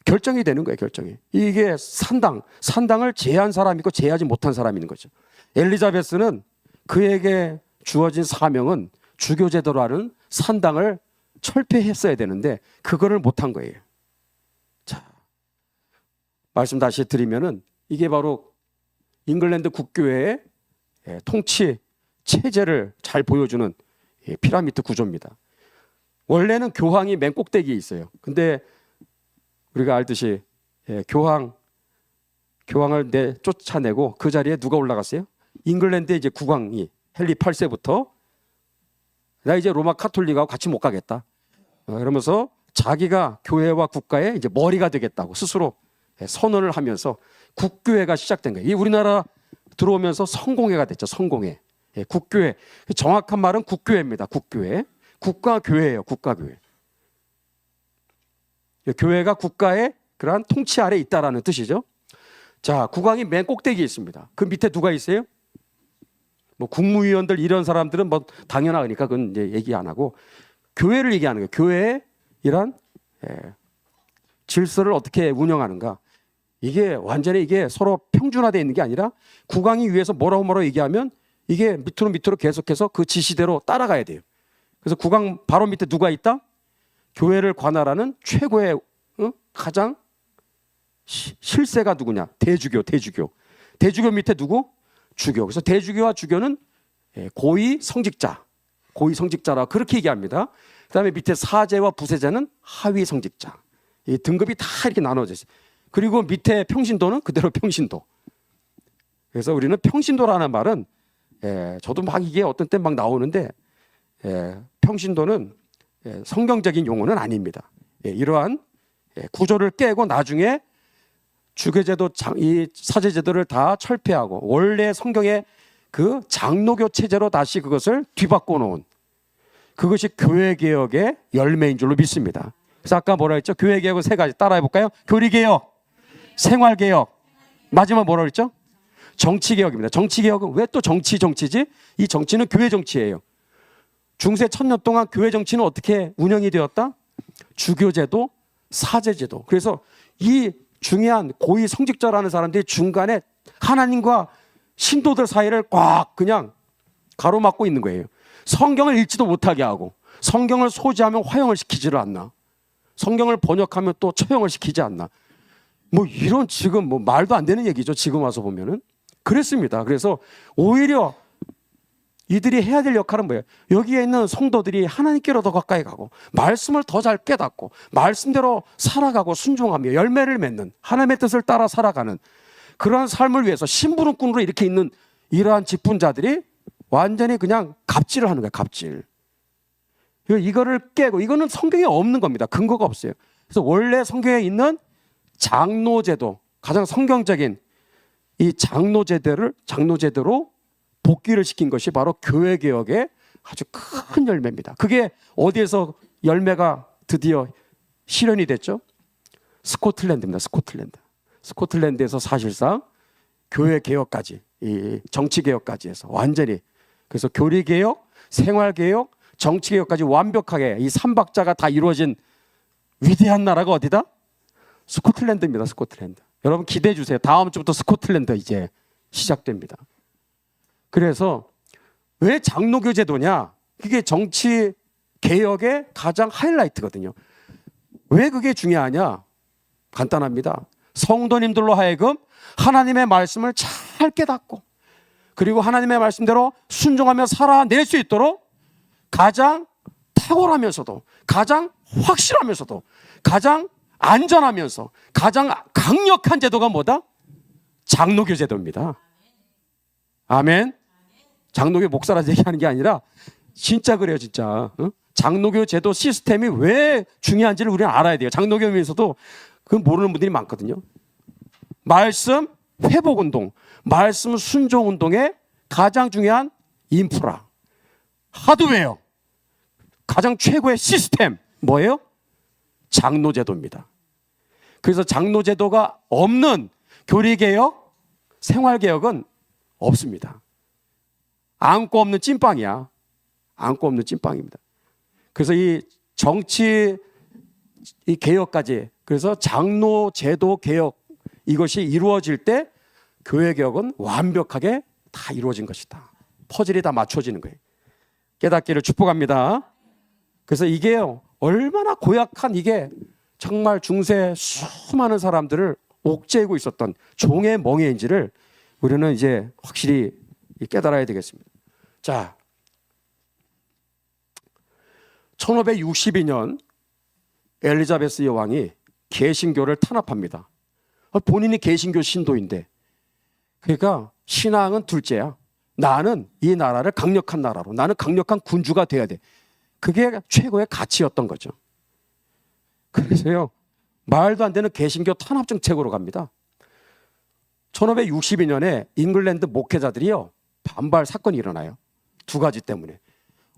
결정이 되는 거예요. 결정이. 이게 산당을 제한 사람이 있고 제하지 못한 사람이 있는 거죠. 엘리자베스는 그에게 주어진 사명은 주교제도로 하는 산당을 철폐했어야 되는데 그거를 못한 거예요. 자, 말씀 다시 드리면은 이게 바로 잉글랜드 국교회의 통치 체제를 잘 보여주는 피라미드 구조입니다. 원래는 교황이 맨 꼭대기에 있어요. 근데 우리가 알듯이 교황을 쫓아내고 그 자리에 누가 올라갔어요? 잉글랜드의 이제 국왕이 헨리 8세부터 나 이제 로마 카톨릭하고 같이 못 가겠다. 그러면서 자기가 교회와 국가의 이제 머리가 되겠다고 스스로 선언을 하면서 국교회가 시작된 거예요. 이 우리나라 들어오면서 성공회가 됐죠. 성공회. 국교회. 정확한 말은 국교회입니다. 국교회. 국가교회예요. 국가교회. 교회가 국가의 그러한 통치 아래에 있다라는 뜻이죠. 자, 국왕이 맨 꼭대기에 있습니다. 그 밑에 누가 있어요? 뭐 국무위원들 이런 사람들은 뭐 당연하니까 그건 이제 얘기 안 하고 교회를 얘기하는 거예요. 교회의 이런 질서를 어떻게 운영하는가. 이게 완전히 이게 서로 평준화되어 있는 게 아니라 국왕이 위에서 뭐라고 얘기하면 이게 밑으로 계속해서 그 지시대로 따라가야 돼요. 그래서 국왕 바로 밑에 누가 있다? 교회를 관할하는 최고의 가장 실세가 누구냐? 대주교. 대주교 밑에 누구? 주교. 그래서 대주교와 주교는 고위 성직자라 그렇게 얘기합니다. 그다음에 밑에 사제와 부세자는 하위 성직자. 이 등급이 다 이렇게 나눠져 있어요. 그리고 밑에 평신도는 그대로 평신도. 그래서 우리는 평신도라는 말은 저도 막 이게 어떤 때 막 나오는데 평신도는 성경적인 용어는 아닙니다. 이러한 구조를 깨고 나중에 주교제도, 이 사제제도를 다 철폐하고 원래 성경의 그 장로교 체제로 다시 그것을 뒤바꿔 놓은 그것이 교회개혁의 열매인 줄로 믿습니다. 그래서 아까 뭐라 했죠? 교회개혁은 세 가지 따라해 볼까요? 교리개혁, 생활개혁, 마지막 뭐라 그랬죠? 정치개혁입니다. 정치개혁은 왜 또 정치지? 이 정치는 교회 정치예요. 중세 1000년 동안 교회 정치는 어떻게 운영이 되었다? 주교제도, 사제제도. 그래서 이 중요한 고위 성직자라는 사람들이 중간에 하나님과 신도들 사이를 꽉 그냥 가로막고 있는 거예요. 성경을 읽지도 못하게 하고 성경을 소지하면 화형을 시키지를 않나. 성경을 번역하면 또 처형을 시키지 않나. 뭐 이런 지금 뭐 말도 안 되는 얘기죠. 지금 와서 보면은. 그랬습니다. 그래서 오히려 이들이 해야 될 역할은 뭐예요? 여기에 있는 성도들이 하나님께로 더 가까이 가고 말씀을 더 잘 깨닫고 말씀대로 살아가고 순종하며 열매를 맺는 하나님의 뜻을 따라 살아가는 그러한 삶을 위해서 심부름꾼으로 이렇게 있는 이러한 직분자들이 완전히 그냥 갑질을 하는 거예요. 갑질. 이거를 깨고 이거는 성경에 없는 겁니다. 근거가 없어요. 그래서 원래 성경에 있는 장로제도, 가장 성경적인 이 장로제대로 복귀를 시킨 것이 바로 교회개혁의 아주 큰 열매입니다. 그게 어디에서 열매가 드디어 실현이 됐죠? 스코틀랜드입니다. 스코틀랜드에서 사실상 교회개혁까지, 이 정치개혁까지 해서 완전히, 그래서 교리개혁, 생활개혁, 정치개혁까지 완벽하게 이 삼박자가 다 이루어진 위대한 나라가 어디다? 스코틀랜드입니다. 스코틀랜드. 여러분 기대해 주세요. 다음 주부터 스코틀랜드 이제 시작됩니다. 그래서 왜 장로교 제도냐? 그게 정치 개혁의 가장 하이라이트거든요. 왜 그게 중요하냐? 간단합니다. 성도님들로 하여금 하나님의 말씀을 잘 깨닫고 그리고 하나님의 말씀대로 순종하며 살아낼 수 있도록 가장 탁월하면서도 가장 확실하면서도 가장 안전하면서 가장 강력한 제도가 뭐다? 장로교 제도입니다. 아멘. 장로교 목사라서 얘기하는 게 아니라 진짜 그래요, 진짜. 장로교 제도 시스템이 왜 중요한지를 우리는 알아야 돼요. 장로교에서도 그 모르는 분들이 많거든요. 말씀 회복 운동, 말씀 순종 운동의 가장 중요한 인프라, 하드웨어, 가장 최고의 시스템 뭐예요? 장로제도입니다. 그래서 장로제도가 없는 교리개혁, 생활개혁은 없습니다. 안고 없는 찐빵이야. 안고 없는 찐빵입니다. 그래서 이 정치 이 개혁까지, 그래서 장로제도 개혁 이것이 이루어질 때 교회 개혁은 완벽하게 다 이루어진 것이다. 퍼즐이 다 맞춰지는 거예요. 깨닫기를 축복합니다. 그래서 이게 얼마나 고약한, 이게 정말 중세 수많은 사람들을 옥죄고 있었던 종의 멍에인지를 우리는 이제 확실히 깨달아야 되겠습니다. 자, 1562년 엘리자베스 여왕이 개신교를 탄압합니다. 본인이 개신교 신도인데, 그러니까 신앙은 둘째야. 나는 이 나라를 강력한 나라로, 나는 강력한 군주가 돼야 돼. 그게 최고의 가치였던 거죠. 그래서요, 말도 안 되는 개신교 탄압 정책으로 갑니다. 1562년에 잉글랜드 목회자들이요, 반발 사건이 일어나요. 두 가지 때문에.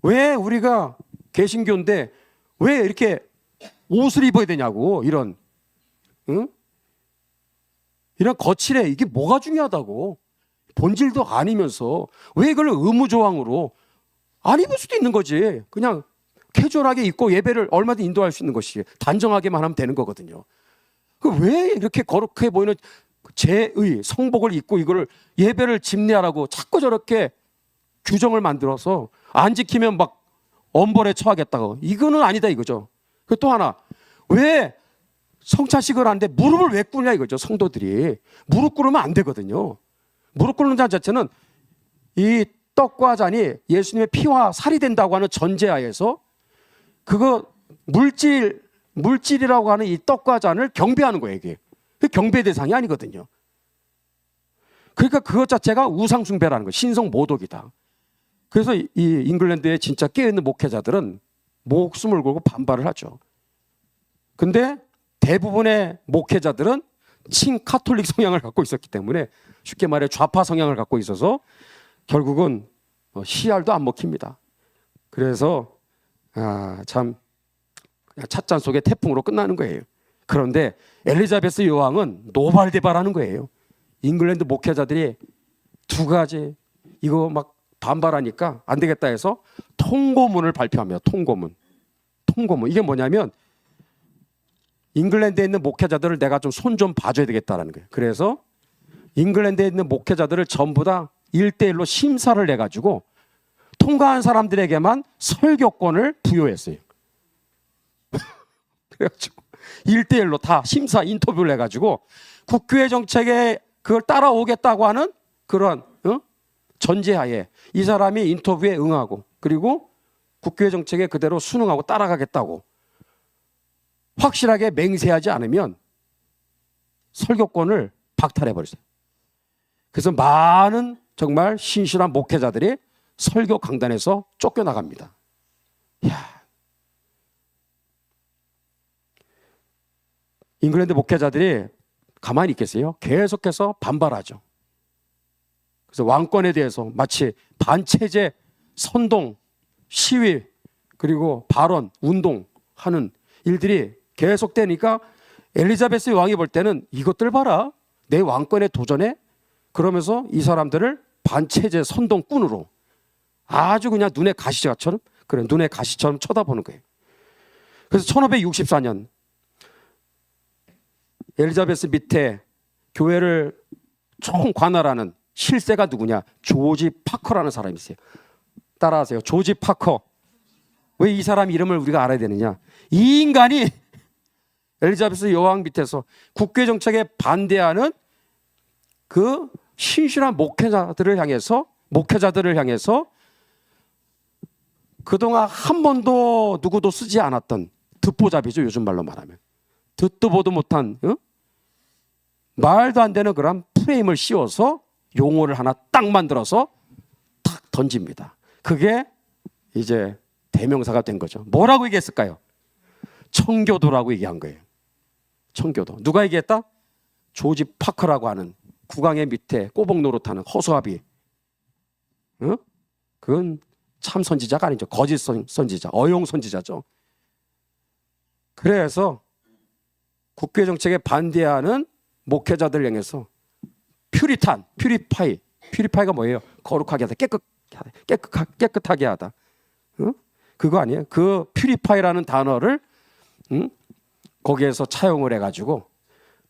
왜 우리가 개신교인데 왜 이렇게 옷을 입어야 되냐고, 이런 이런 거칠해. 이게 뭐가 중요하다고. 본질도 아니면서 왜 이걸 의무조항으로 안 입을 수도 있는 거지. 그냥 캐주얼하게 입고 예배를 얼마든지 인도할 수 있는 것이, 단정하게만 하면 되는 거거든요. 왜 이렇게 거룩해 보이는 제의 성복을 입고 이거를 예배를 집례하라고 자꾸 저렇게 규정을 만들어서 안 지키면 막 엄벌에 처하겠다고. 이거는 아니다 이거죠. 또 하나, 왜 성찬식을 하는데 무릎을 왜 꿇냐 이거죠. 성도들이 무릎 꿇으면 안 되거든요. 무릎 꿇는 자 자체는 이 떡과 잔이 예수님의 피와 살이 된다고 하는 전제하에서 그거 물질이라고 하는 이 떡과 잔을 경배하는 거예요. 이게 경배 대상이 아니거든요. 그러니까 그것 자체가 우상 숭배라는 거, 신성 모독이다. 그래서 이 잉글랜드의 진짜 깨어있는 목회자들은 목숨을 걸고 반발을 하죠. 근데 대부분의 목회자들은 친카톨릭 성향을 갖고 있었기 때문에, 쉽게 말해 좌파 성향을 갖고 있어서 결국은 씨알도 안 먹힙니다. 그래서 참 찻잔 속의 태풍으로 끝나는 거예요. 그런데 엘리자베스 여왕은 노발대발하는 거예요. 잉글랜드 목회자들이 두 가지 이거 막 반발하니까 안 되겠다 해서 통고문을 발표합니다. 통고문. 이게 뭐냐면 잉글랜드에 있는 목회자들을 내가 좀 손 좀 봐줘야 되겠다라는 거예요. 그래서 잉글랜드에 있는 목회자들을 전부 다 1대1로 심사를 해가지고 통과한 사람들에게만 설교권을 부여했어요. 그래가지고 1대1로 다 심사 인터뷰를 해가지고 국교회 정책에 그걸 따라오겠다고 하는 그런 전제하에 이 사람이 인터뷰에 응하고, 그리고 국교회 정책에 그대로 순응하고 따라가겠다고 확실하게 맹세하지 않으면 설교권을 박탈해버렸어요. 그래서 많은 정말 신실한 목회자들이 설교 강단에서 쫓겨나갑니다. 이야. 잉글랜드 목회자들이 가만히 있겠어요? 계속해서 반발하죠. 그래서 왕권에 대해서 마치 반체제 선동, 시위, 그리고 발언, 운동하는 일들이 계속되니까 엘리자베스 왕이 볼 때는 이것들 봐라, 내 왕권에 도전해? 그러면서 이 사람들을 반체제 선동꾼으로 아주 그냥 눈에 가시처럼, 그런 눈에 가시처럼 쳐다보는 거예요. 그래서 1564년 엘리자베스 밑에 교회를 총 관할하는 실세가 누구냐? 조지 파커라는 사람이 있어요. 따라하세요. 조지 파커. 왜 이 사람 이름을 우리가 알아야 되느냐? 이 인간이 엘리자베스 여왕 밑에서 국교회 정책에 반대하는 그 신실한 목회자들을 향해서 그동안 한 번도 누구도 쓰지 않았던 듣보잡이죠. 요즘 말로 말하면 듣도 보도 못한 말도 안 되는 그런 프레임을 씌워서 용어를 하나 딱 만들어서 탁 던집니다. 그게 이제 대명사가 된 거죠. 뭐라고 얘기했을까요? 청교도라고 얘기한 거예요. 청교도. 누가 얘기했다? 조지 파커라고 하는 국왕의 밑에 꼬복 노릇하는 허수아비. 그건 참 선지자가 아니죠. 거짓 선지자, 어용 선지자죠. 그래서 국교회 정책에 반대하는 목회자들 향해서 퓨리파이가 뭐예요? 거룩하게 하다, 깨끗하게 하다. 그거 아니에요? 그 퓨리파이라는 단어를 거기에서 차용을 해가지고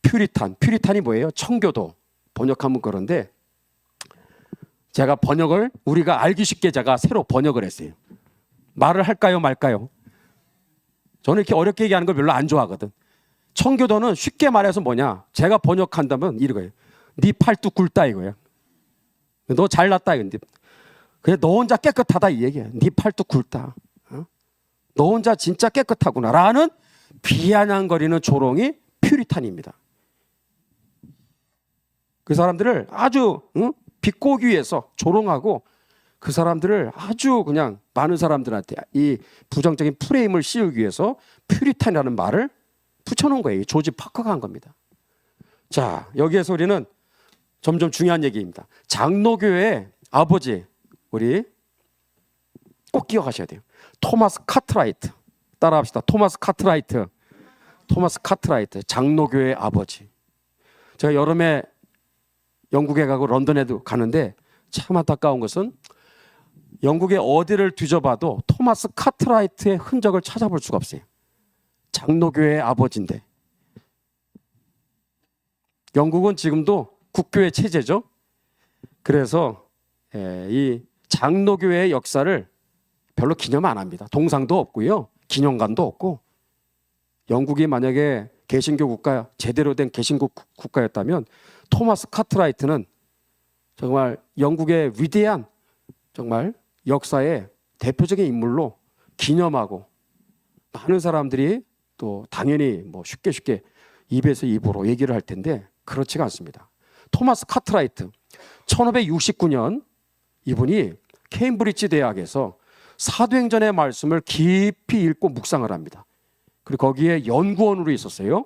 퓨리탄이 뭐예요? 청교도. 번역하면 그런데 제가 우리가 알기 쉽게 제가 새로 번역을 했어요. 말을 할까요 말까요? 저는 이렇게 어렵게 얘기하는 걸 별로 안 좋아하거든. 청교도는 쉽게 말해서 뭐냐? 제가 번역한다면 이거예요. 네 팔뚝 굵다 이거예요. 너 잘났다 이건데. 그냥 너 혼자 깨끗하다 이 얘기야. 네 팔뚝 굵다. 너 혼자 진짜 깨끗하구나 라는 비아냥거리는 조롱이 퓨리탄입니다. 그 사람들을 아주 비꼬기 위해서 조롱하고 그 사람들을 아주 그냥 많은 사람들한테 이 부정적인 프레임을 씌우기 위해서 퓨리탄이라는 말을 붙여놓은 거예요. 조지 파커가 한 겁니다. 자, 여기에서 우리는 점점 중요한 얘기입니다. 장로교회의 아버지, 우리 꼭 기억하셔야 돼요. 토마스 카트라이트. 따라합시다. 토마스 카트라이트, 장로교회의 아버지. 제가 여름에 영국에 가고 런던에도 가는데 참 안타까운 것은 영국의 어디를 뒤져봐도 토마스 카트라이트의 흔적을 찾아볼 수가 없어요. 장로교회의 아버지인데. 영국은 지금도 국교회 체제죠. 그래서 이 장로교회의 역사를 별로 기념 안 합니다. 동상도 없고요. 기념관도 없고. 영국이 만약에 개신교 국가, 제대로 된 개신교 국가였다면 토마스 카트라이트는 정말 영국의 위대한 정말 역사의 대표적인 인물로 기념하고 많은 사람들이 또 당연히 뭐 쉽게 입에서 입으로 얘기를 할 텐데 그렇지가 않습니다. 토마스 카트라이트 1569년 이분이 케임브리지 대학에서 사도행전의 말씀을 깊이 읽고 묵상을 합니다. 그리고 거기에 연구원으로 있었어요.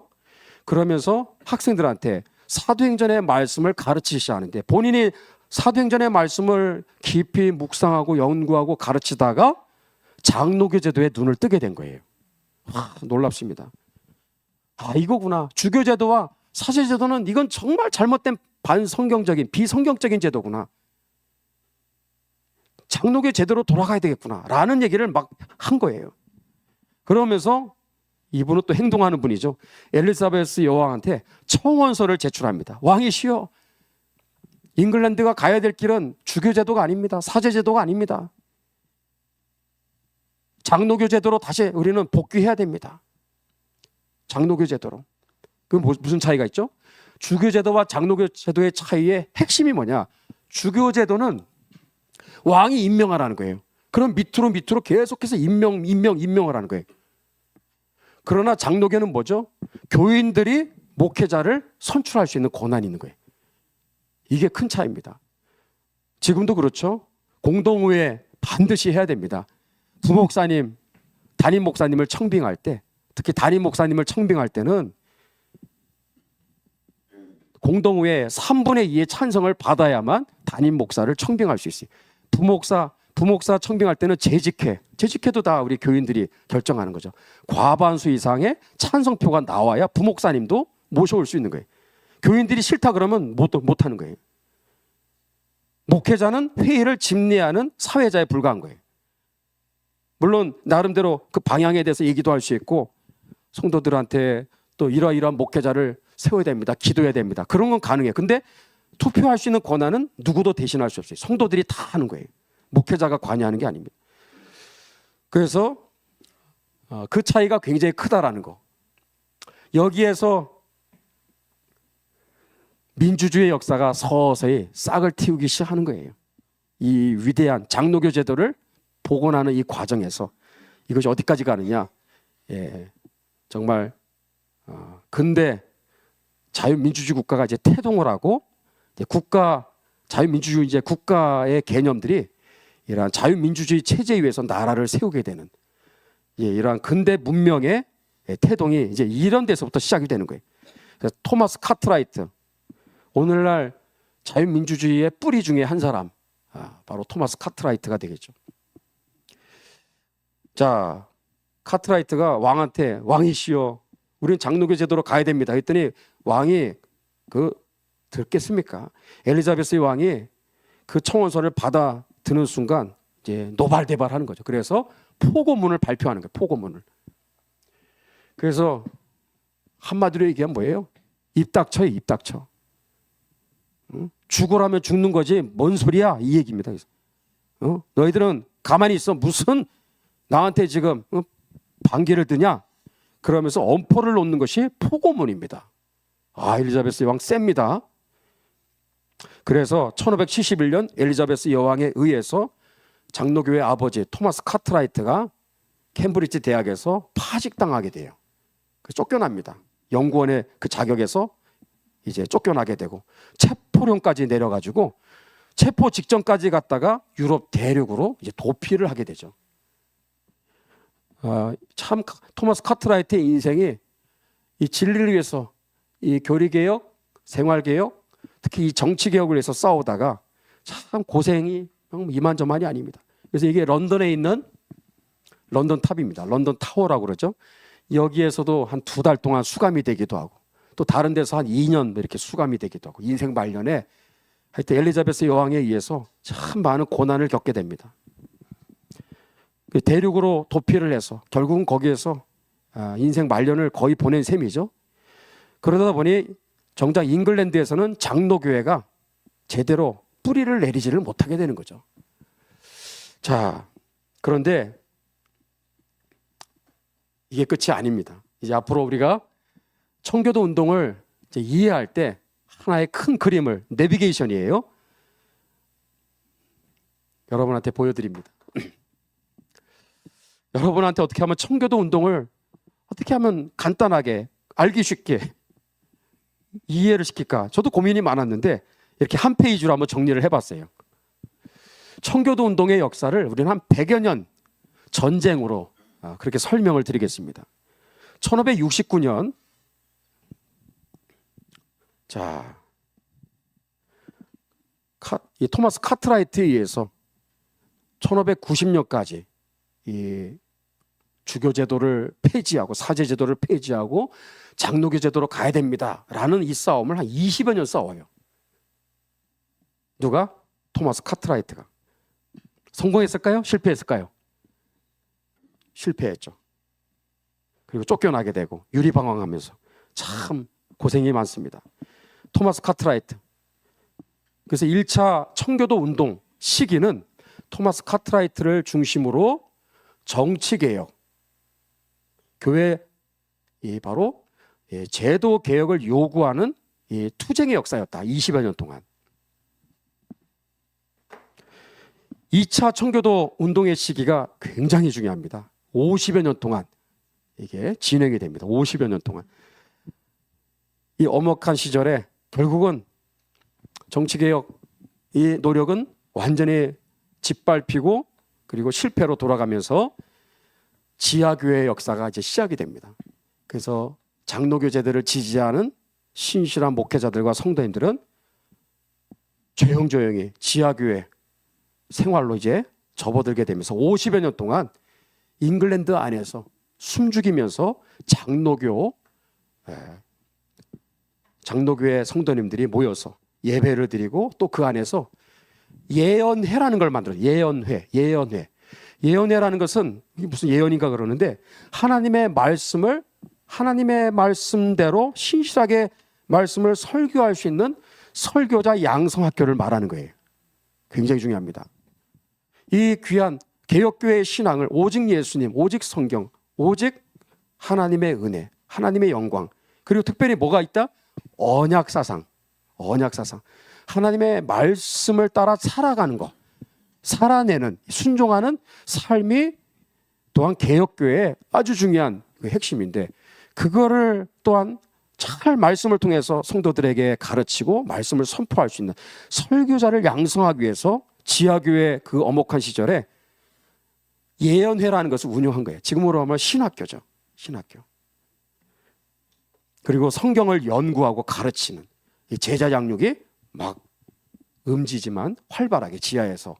그러면서 학생들한테 사도행전의 말씀을 가르치기 시작하는데 본인이 사도행전의 말씀을 깊이 묵상하고 연구하고 가르치다가 장로교 제도에 눈을 뜨게 된 거예요. 놀랍습니다. 이거구나. 주교 제도와 사제 제도는 이건 정말 잘못된 반성경적인 비성경적인 제도구나. 장로교 제대로 돌아가야 되겠구나 라는 얘기를 막 한 거예요. 그러면서 이분은 또 행동하는 분이죠. 엘리자베스 여왕한테 청원서를 제출합니다. 왕이시여, 잉글랜드가 가야 될 길은 주교 제도가 아닙니다. 사제 제도가 아닙니다. 장로교 제도로 다시 우리는 복귀해야 됩니다. 장로교 제도로. 그 무슨 차이가 있죠? 주교 제도와 장로교 제도의 차이의 핵심이 뭐냐? 주교 제도는 왕이 임명하라는 거예요. 그럼 밑으로 계속해서 임명을 하는 거예요. 그러나 장로교는 뭐죠? 교인들이 목회자를 선출할 수 있는 권한이 있는 거예요. 이게 큰 차이입니다. 지금도 그렇죠. 공동의회 반드시 해야 됩니다. 부목사님, 담임 목사님을 청빙할 때, 특히 담임 목사님을 청빙할 때는 공동의회 3분의 2의 찬성을 받아야만 담임 목사를 청빙할 수 있어요. 부목사 청빙할 때는 재직회도 다 우리 교인들이 결정하는 거죠. 과반수 이상의 찬성표가 나와야 부목사님도 모셔올 수 있는 거예요. 교인들이 싫다 그러면 못 하는 거예요. 목회자는 회의를 집례하는 사회자에 불과한 거예요. 물론 나름대로 그 방향에 대해서 얘기도 할 수 있고 성도들한테 또 이러이러한 목회자를 세워야 됩니다. 기도해야 됩니다. 그런 건 가능해요. 근데 투표할 수 있는 권한은 누구도 대신할 수 없어요. 성도들이 다 하는 거예요. 목회자가 관여하는 게 아닙니다. 그래서 그 차이가 굉장히 크다라는 거. 여기에서 민주주의 역사가 서서히 싹을 틔우기 시작하는 거예요. 이 위대한 장로교 제도를 복원하는 이 과정에서 이것이 어디까지 가느냐? 정말 근대 자유민주주의 국가가 이제 태동을 하고 자유민주주의 이제 국가의 개념들이 이러한 자유민주주의 체제에 의해서 나라를 세우게 되는 이러한 근대 문명의 태동이 이제 이런 데서부터 시작이 되는 거예요. 그래서 토마스 카트라이트, 오늘날 자유민주주의의 뿌리 중에 한 사람, 바로 토마스 카트라이트가 되겠죠. 자, 카트라이트가 왕한테 왕이시여, 우리는 장로교 제도로 가야 됩니다. 했더니 왕이 듣겠습니까? 엘리자베스의 왕이 그 청원서를 받아드는 순간 이제 노발대발하는 거죠. 그래서 포고문을 발표하는 거예요. 포고문을. 그래서 한마디로 얘기하면 뭐예요? 입 닥쳐요. 입 닥쳐. 죽으라면 죽는 거지 뭔 소리야 이 얘기입니다. 너희들은 가만히 있어. 무슨 나한테 지금 반기를 드냐? 그러면서 엄포를 놓는 것이 포고문입니다. 엘리자베스 여왕 셉니다. 그래서 1571년 엘리자베스 여왕에 의해서 장로교회 아버지 토마스 카트라이트가 캠브리지 대학에서 파직당하게 돼요. 쫓겨납니다. 연구원의 그 자격에서 이제 쫓겨나게 되고 체포령까지 내려가지고 체포 직전까지 갔다가 유럽 대륙으로 이제 도피를 하게 되죠. 참 토마스 카트라이트의 인생이 이 진리를 위해서 이 교리개혁, 생활개혁, 특히 이 정치개혁을 위해서 싸우다가 참 고생이 이만저만이 아닙니다. 그래서 이게 런던에 있는 런던 탑입니다. 런던 타워라고 그러죠. 여기에서도 한 2달 동안 수감이 되기도 하고 또 다른 데서 한 2년 이렇게 수감이 되기도 하고 인생 말년에 하여튼 엘리자베스 여왕에 의해서 참 많은 고난을 겪게 됩니다. 대륙으로 도피를 해서 결국은 거기에서 인생 말년을 거의 보낸 셈이죠. 그러다 보니 정작 잉글랜드에서는 장로교회가 제대로 뿌리를 내리지를 못하게 되는 거죠. 자, 그런데 이게 끝이 아닙니다. 이제 앞으로 우리가 청교도 운동을 이제 이해할 때 하나의 큰 그림을, 내비게이션이에요. 여러분한테 보여드립니다. 여러분한테 어떻게 하면 청교도 운동을 어떻게 하면 간단하게 알기 쉽게 이해를 시킬까? 저도 고민이 많았는데 이렇게 한 페이지로 한번 정리를 해봤어요. 청교도 운동의 역사를 우리는 한 100여 년 전쟁으로 그렇게 설명을 드리겠습니다. 1569년 자, 이 토마스 카트라이트에 의해서 1590년까지 이 주교 제도를 폐지하고 사제 제도를 폐지하고 장로교 제도로 가야 됩니다라는 이 싸움을 한 20여 년 싸워요. 누가? 토마스 카트라이트가. 성공했을까요? 실패했을까요? 실패했죠. 그리고 쫓겨나게 되고 유리방황하면서 참 고생이 많습니다. 토마스 카트라이트. 그래서 1차 청교도 운동 시기는 토마스 카트라이트를 중심으로 정치개혁, 교회 바로 제도 개혁을 요구하는 투쟁의 역사였다. 20여 년 동안. 2차 청교도 운동의 시기가 굉장히 중요합니다. 50여 년 동안 이게 진행이 됩니다. 50여 년 동안. 이 엄혹한 시절에 결국은 정치개혁 이 노력은 완전히 짓밟히고 그리고 실패로 돌아가면서 지하교회의 역사가 이제 시작이 됩니다. 그래서 장로교 제도를 지지하는 신실한 목회자들과 성도님들은 조용조용히 지하교회 생활로 이제 접어들게 되면서 50여 년 동안 잉글랜드 안에서 숨죽이면서 장로교회 성도님들이 모여서 예배를 드리고 또 그 안에서 예언회라는 걸 만들어요. 예언회라는 것은 이게 무슨 예언인가 그러는데 하나님의 말씀대로 신실하게 말씀을 설교할 수 있는 설교자 양성학교를 말하는 거예요. 굉장히 중요합니다. 이 귀한 개혁교회의 신앙을 오직 예수님, 오직 성경, 오직 하나님의 은혜, 하나님의 영광 그리고 특별히 뭐가 있다? 언약사상. 언약사상. 하나님의 말씀을 따라 살아가는 것, 살아내는, 순종하는 삶이 또한 개혁교회의 아주 중요한 그 핵심인데, 그거를 또한 잘 말씀을 통해서 성도들에게 가르치고 말씀을 선포할 수 있는 설교자를 양성하기 위해서 지하교회 그 엄혹한 시절에 예언회라는 것을 운영한 거예요. 지금으로 하면 신학교죠. 신학교. 그리고 성경을 연구하고 가르치는 이 제자 양육이 막 음지지만 활발하게 지하에서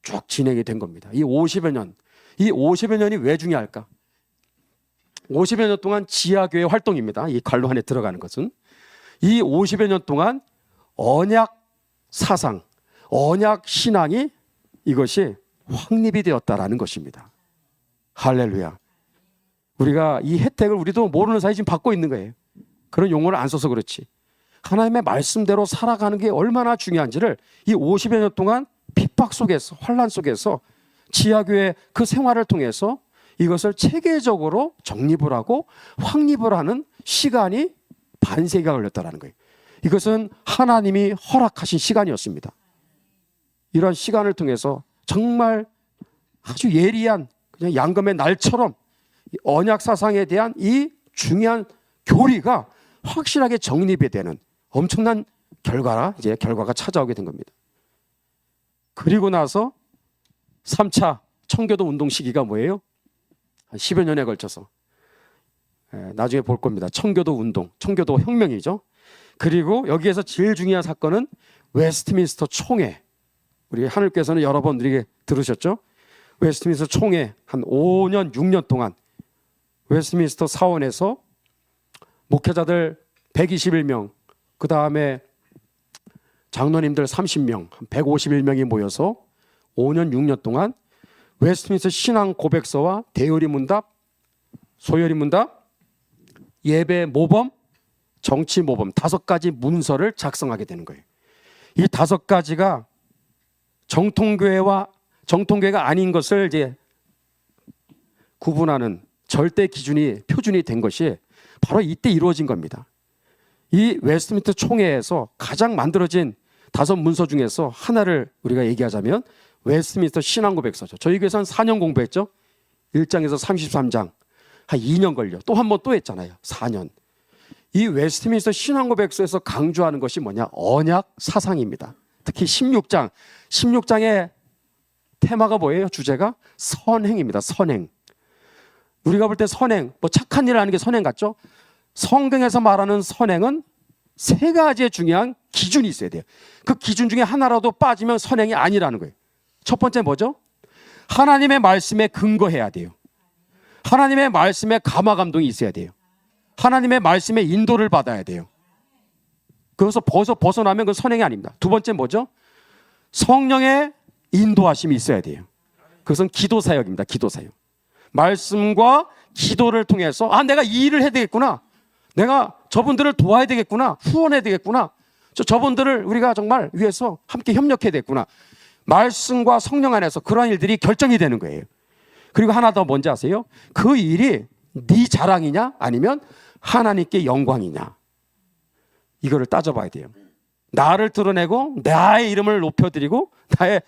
쭉 진행이 된 겁니다. 이 50여 년, 이 50여 년이 왜 중요할까? 50여 년 동안 지하교회 활동입니다. 이 관로 안에 들어가는 것은 이 50여 년 동안 언약 사상, 언약 신앙이 이것이 확립이 되었다라는 것입니다. 할렐루야. 우리가 이 혜택을 우리도 모르는 사이에 지금 받고 있는 거예요. 그런 용어를 안 써서 그렇지. 하나님의 말씀대로 살아가는 게 얼마나 중요한지를 이 50여 년 동안 핍박 속에서, 환란 속에서 지하교회 그 생활을 통해서 이것을 체계적으로 정립을 하고 확립을 하는 시간이 반세기가 걸렸다는 거예요. 이것은 하나님이 허락하신 시간이었습니다. 이런 시간을 통해서 정말 아주 예리한 그냥 양금의 날처럼 언약 사상에 대한 이 중요한 교리가 확실하게 정립이 되는 엄청난 결과가 찾아오게 된 겁니다. 그리고 나서 3차 청교도 운동 시기가 뭐예요? 한 10여 년에 걸쳐서 나중에 볼 겁니다. 청교도 운동, 청교도 혁명이죠. 그리고 여기에서 제일 중요한 사건은 웨스트민스터 총회. 우리 하늘께서는 여러 번 우리에게 들으셨죠? 웨스트민스터 총회 한 5년, 6년 동안 웨스트민스터 사원에서 목회자들 121명, 그 다음에 장로님들 30명, 151명이 모여서 5년, 6년 동안 웨스트민스터 신앙 고백서와 대요리 문답, 소요리 문답, 예배 모범, 정치 모범 5가지 문서를 작성하게 되는 거예요. 이 5가지가 정통교회가 아닌 것을 이제 구분하는 절대 기준이 표준이 된 것이 바로 이때 이루어진 겁니다. 이 웨스트민스터 총회에서 가장 만들어진 5문서 중에서 하나를 우리가 얘기하자면 웨스트민스터 신앙고백서죠. 저희 교회에서는 4년 공부했죠. 1장에서 33장 한 2년 걸려. 또 한 번 또 했잖아요. 4년. 이 웨스트민스터 신앙고백서에서 강조하는 것이 뭐냐? 언약 사상입니다. 특히 16장의 테마가 뭐예요? 주제가 선행입니다. 선행. 우리가 볼 때 선행, 뭐 착한 일을 하는 게 선행 같죠? 성경에서 말하는 선행은 3가지의 중요한 기준이 있어야 돼요. 그 기준 중에 하나라도 빠지면 선행이 아니라는 거예요. 첫 번째 뭐죠? 하나님의 말씀에 근거해야 돼요. 하나님의 말씀에 감화 감동이 있어야 돼요. 하나님의 말씀에 인도를 받아야 돼요. 그래서 벗어나면 그건 선행이 아닙니다. 두 번째 뭐죠? 성령의 인도하심이 있어야 돼요. 그것은 기도 사역입니다. 기도 사역. 말씀과 기도를 통해서 내가 이 일을 해야 되겠구나. 내가 저분들을 도와야 되겠구나. 후원해야 되겠구나. 저분들을 우리가 정말 위해서 함께 협력해야 되겠구나. 말씀과 성령 안에서 그러한 일들이 결정이 되는 거예요. 그리고 하나 더 뭔지 아세요? 그 일이 네 자랑이냐 아니면 하나님께 영광이냐, 이거를 따져봐야 돼요. 나를 드러내고 나의 이름을 높여드리고 나의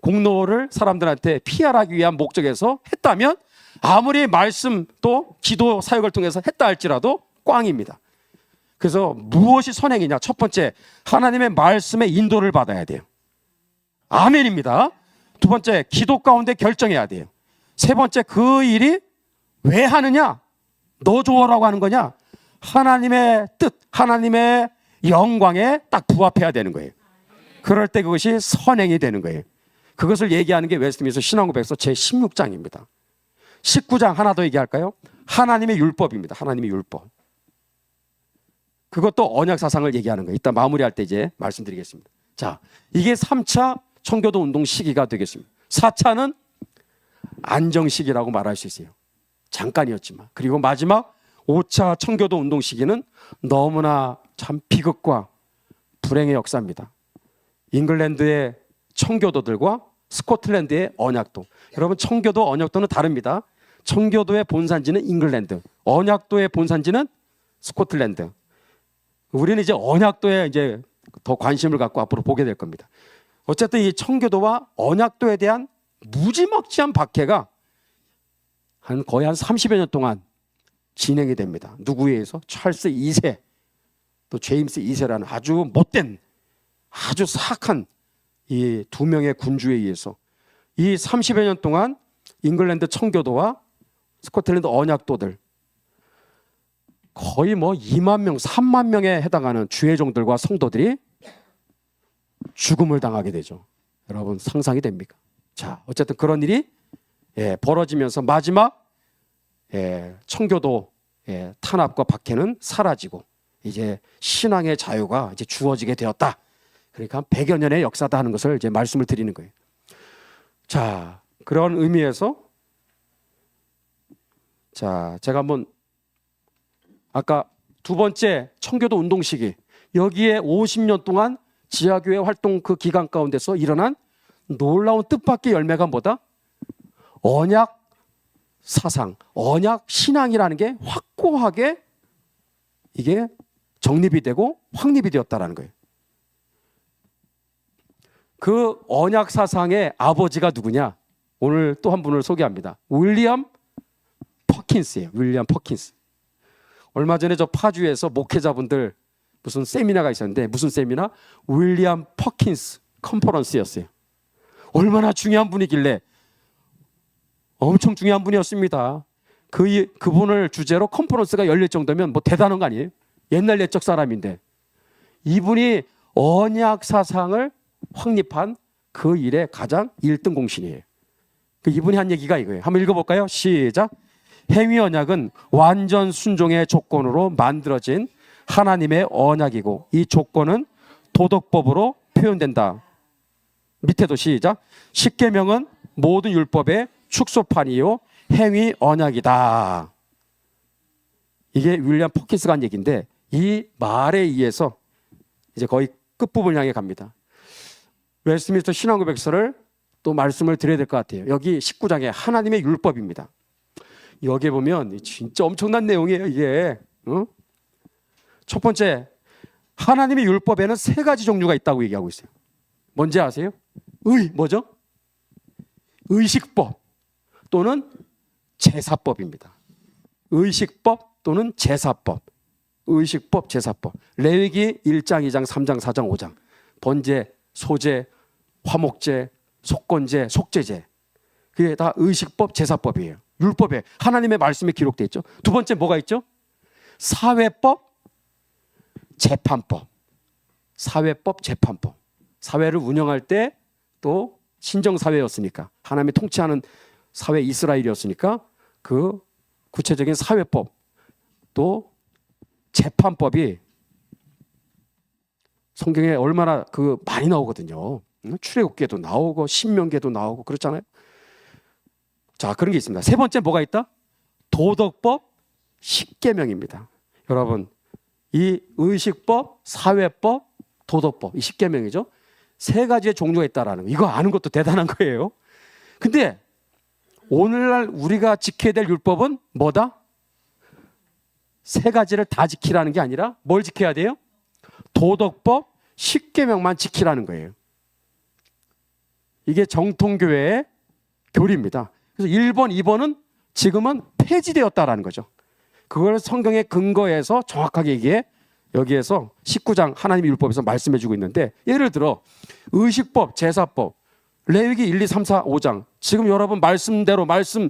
공로를 사람들한테 PR하기 위한 목적에서 했다면 아무리 말씀 또 기도 사역을 통해서 했다 할지라도 꽝입니다. 그래서 무엇이 선행이냐? 첫 번째, 하나님의 말씀에 인도를 받아야 돼요. 아멘입니다. 두 번째, 기도 가운데 결정해야 돼요. 세 번째, 그 일이 왜 하느냐? 너 좋아라고 하는 거냐? 하나님의 뜻, 하나님의 영광에 딱 부합해야 되는 거예요. 그럴 때 그것이 선행이 되는 거예요. 그것을 얘기하는 게 웨스트민스터 신앙고백서 제16장입니다. 19장 하나 더 얘기할까요? 하나님의 율법입니다. 하나님의 율법. 그것도 언약사상을 얘기하는 거예요. 이따 마무리할 때 이제 말씀드리겠습니다. 자, 이게 3차 청교도 운동 시기가 되겠습니다. 4차는 안정 시기라고 말할 수 있어요. 잠깐이었지만. 그리고 마지막 5차 청교도 운동 시기는 너무나 참 비극과 불행의 역사입니다. 잉글랜드의 청교도들과 스코틀랜드의 언약도. 여러분, 청교도 언약도는 다릅니다. 청교도의 본산지는 잉글랜드, 언약도의 본산지는 스코틀랜드. 우리는 이제 언약도에 이제 더 관심을 갖고 앞으로 보게 될 겁니다. 어쨌든 이 청교도와 언약도에 대한 무지막지한 박해가 거의 한 30여 년 동안 진행이 됩니다. 누구에 의해서? 찰스 2세, 또 제임스 2세라는 아주 못된, 아주 사악한 이 두 명의 군주에 의해서 이 30여 년 동안 잉글랜드 청교도와 스코틀랜드 언약도들 거의 뭐 2만 명, 3만 명에 해당하는 주회종들과 성도들이 죽음을 당하게 되죠. 여러분 상상이 됩니까? 자, 어쨌든 그런 일이 벌어지면서 마지막 청교도 탄압과 박해는 사라지고 이제 신앙의 자유가 이제 주어지게 되었다. 그러니까 한 100여 년의 역사다 하는 것을 이제 말씀을 드리는 거예요. 자, 그런 의미에서 자, 제가 한번 아까 두 번째 청교도 운동 시기, 여기에 50년 동안 지하교회 활동 그 기간 가운데서 일어난 놀라운 뜻밖의 열매가 뭐다? 언약 사상, 언약 신앙이라는 게 확고하게 이게 정립이 되고 확립이 되었다라는 거예요. 그 언약 사상의 아버지가 누구냐? 오늘 또 한 분을 소개합니다. 윌리엄 퍼킨스예요. 윌리엄 퍼킨스. 얼마 전에 저 파주에서 목회자분들 무슨 세미나가 있었는데, 무슨 세미나? 윌리엄 퍼킨스 컨퍼런스였어요. 얼마나 중요한 분이길래, 엄청 중요한 분이었습니다. 그분을 주제로 컨퍼런스가 열릴 정도면 뭐 대단한 거 아니에요? 옛날 옛적 사람인데 이분이 언약 사상을 확립한 그 일의 가장 1등 공신이에요. 이분이 한 얘기가 이거예요. 한번 읽어볼까요? 시작. 행위 언약은 완전 순종의 조건으로 만들어진 하나님의 언약이고 이 조건은 도덕법으로 표현된다. 밑에도 시작. 십계명은 모든 율법의 축소판이요 행위 언약이다. 이게 윌리엄 퍼킨스가 한 얘기인데 이 말에 의해서 이제 거의 끝부분 향해 갑니다. 웨스트민스터 신앙고백서를 또 말씀을 드려야 될 것 같아요. 여기 19장에 하나님의 율법입니다. 여기에 보면 진짜 엄청난 내용이에요. 이게 첫 번째, 하나님의 율법에는 3가지 종류가 있다고 얘기하고 있어요. 뭔지 아세요? 뭐죠? 의식법 또는 제사법입니다. 의식법 또는 제사법. 의식법, 제사법. 레위기 1장, 2장, 3장, 4장, 5장. 번제, 소제, 화목제, 속건제, 속죄제. 그게 다 의식법, 제사법이에요. 율법에 하나님의 말씀에 기록되어 있죠. 두 번째 뭐가 있죠? 사회법, 재판법. 사회법, 재판법. 사회를 운영할 때 또 신정사회였으니까 하나님이 통치하는 사회 이스라엘이었으니까 그 구체적인 사회법 또 재판법이 성경에 얼마나 많이 나오거든요. 출애굽기에도 나오고 신명기에도 나오고 그렇잖아요. 자, 그런 게 있습니다. 세 번째 뭐가 있다? 도덕법, 십계명입니다. 여러분, 이 의식법, 사회법, 도덕법, 이 십계명이죠. 3가지의 종류가 있다라는 거. 이거 아는 것도 대단한 거예요. 근데 오늘날 우리가 지켜야 될 율법은 뭐다? 3가지를 다 지키라는 게 아니라 뭘 지켜야 돼요? 도덕법, 십계명만 지키라는 거예요. 이게 정통교회의 교리입니다. 그래서 1번, 2번은 지금은 폐지되었다라는 거죠. 그걸 성경에 근거해서 정확하게 얘기해 여기에서 19장 하나님의 율법에서 말씀해 주고 있는데, 예를 들어 의식법, 제사법, 레위기 1, 2, 3, 4, 5장 지금 여러분 말씀대로 말씀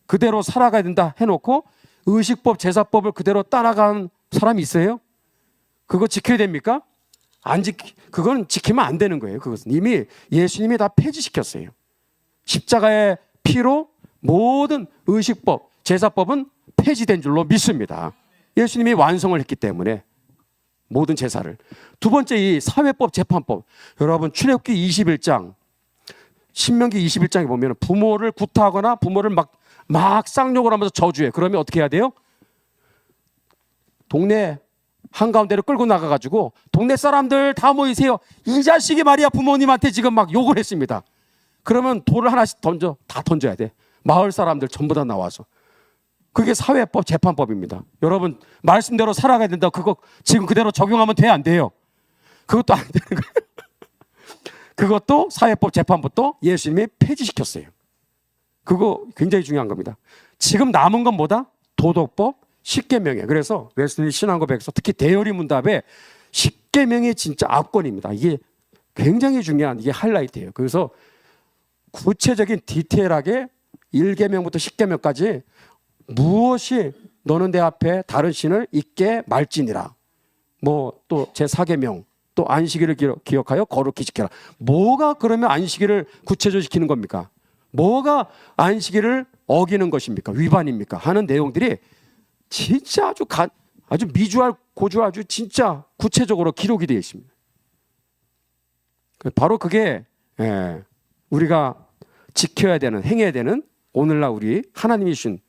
그대로 살아가야 된다 해놓고 의식법, 제사법을 그대로 따라가는 사람이 있어요? 그거 지켜야 됩니까? 그건 지키면 안 되는 거예요. 그것은 이미 예수님이 다 폐지시켰어요. 십자가의 피로 모든 의식법, 제사법은 폐지된 줄로 믿습니다. 예수님이 완성을 했기 때문에 모든 제사를. 두 번째, 이 사회법, 재판법. 여러분 출애굽기 21장, 신명기 21장에 보면 부모를 구타하거나 부모를 막 쌍욕을 하면서 저주해. 그러면 어떻게 해야 돼요? 동네 한가운데로 끌고 나가가지고 동네 사람들 다 모이세요. 이 자식이 말이야 부모님한테 지금 막 욕을 했습니다. 그러면 돌을 하나씩 다 던져야 돼. 마을 사람들 전부 다 나와서. 그게 사회법, 재판법입니다. 여러분 말씀대로 살아가야 된다. 그거 지금 그대로 적용하면 돼, 안 돼요? 그것도 안 되는 거예요. 그것도 사회법, 재판법도 예수님이 폐지시켰어요. 그거 굉장히 중요한 겁니다. 지금 남은 건 뭐다? 도덕법, 십계명이에요. 그래서 웨스트민스터 신앙고백서 특히 대여리 문답에 십계명이 진짜 압권입니다. 이게 굉장히 중요한 이게 하이라이트예요. 그래서 구체적인 디테일하게 1계명부터 10계명까지 무엇이 너는 내 앞에 다른 신을 잊게 말지니라. 뭐 또 제4계명 또 안식일을 기억하여 거룩히 지켜라. 뭐가 그러면 안식일을 구체적으로 지키는 겁니까? 뭐가 안식일을 어기는 것입니까? 위반입니까? 하는 내용들이 진짜 아주 미주알 고주알 아주 진짜 구체적으로 기록이 되어 있습니다. 바로 그게 우리가 지켜야 되는, 행해야 되는 오늘날 우리 하나님이 주신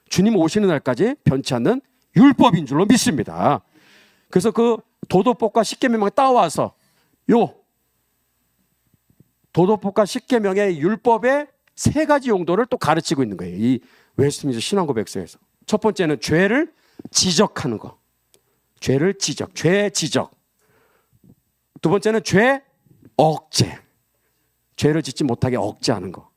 주님 오시는 날까지 변치 않는 율법인 줄로 믿습니다. 그래서 그 도덕법과 십계명을 따와서 요 도덕법과 십계명의 율법의 세 가지 용도를 또 가르치고 있는 거예요. 이 웨스트민스터 신앙고백서에서. 첫 번째는 죄를 지적하는 거. 죄를 지적, 죄 지적. 두 번째는 죄 억제. 죄를 짓지 못하게 억제하는 거.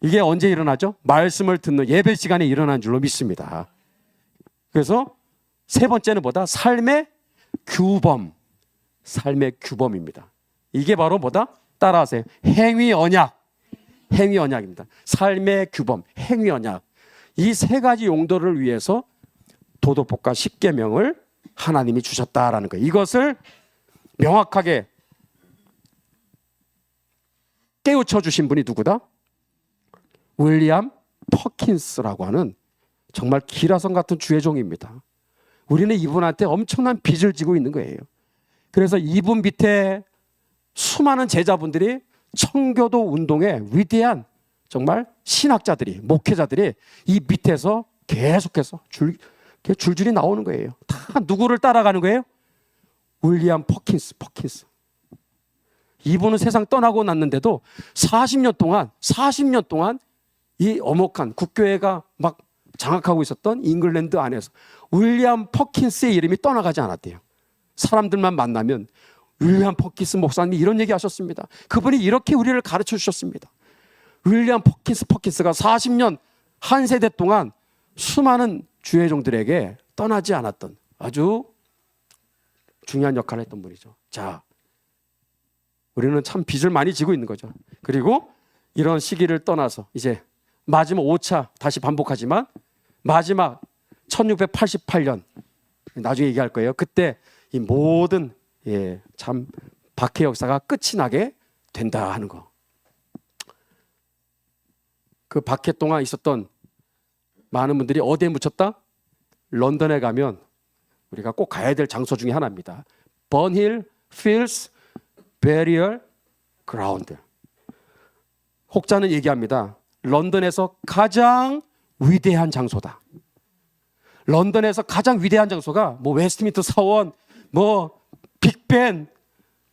이게 언제 일어나죠? 말씀을 듣는 예배 시간에 일어난 줄로 믿습니다. 그래서 세 번째는 뭐다? 삶의 규범. 삶의 규범입니다. 이게 바로 뭐다? 따라하세요. 행위 언약. 행위 언약입니다. 삶의 규범, 행위 언약. 이 세 가지 용도를 위해서 도덕법과 십계명을 하나님이 주셨다라는 거예요. 이것을 명확하게 깨우쳐 주신 분이 누구다? 윌리엄 퍼킨스라고 하는 정말 기라성 같은 주의종입니다. 우리는 이분한테 엄청난 빚을 지고 있는 거예요. 그래서 이분 밑에 수많은 제자분들이 청교도 운동의 위대한 정말 신학자들이, 목회자들이 이 밑에서 계속해서 줄줄이 나오는 거예요. 다 누구를 따라가는 거예요? 윌리엄 퍼킨스. 이분은 세상 떠나고 났는데도 40년 동안 이 엄혹한 국교회가 막 장악하고 있었던 잉글랜드 안에서 윌리엄 퍼킨스의 이름이 떠나가지 않았대요. 사람들만 만나면 윌리엄 퍼킨스 목사님이 이런 얘기 하셨습니다. 그분이 이렇게 우리를 가르쳐 주셨습니다. 윌리엄 퍼킨스가 40년 한 세대 동안 수많은 주회종들에게 떠나지 않았던 아주 중요한 역할을 했던 분이죠. 자, 우리는 참 빚을 많이 지고 있는 거죠. 그리고 이런 시기를 떠나서 이제 마지막 5차 다시 반복하지만 마지막 1688년 나중에 얘기할 거예요. 그때 이 모든 참 박해 역사가 끝이 나게 된다 하는 거. 그 박해 동안 있었던 많은 분들이 어디에 묻혔다? 런던에 가면 우리가 꼭 가야 될 장소 중에 하나입니다. 번힐 필스 베리얼 그라운드. 혹자는 얘기합니다. 런던에서 가장 위대한 장소다. 런던에서 가장 위대한 장소가 뭐 웨스트민스터 사원, 뭐 빅벤,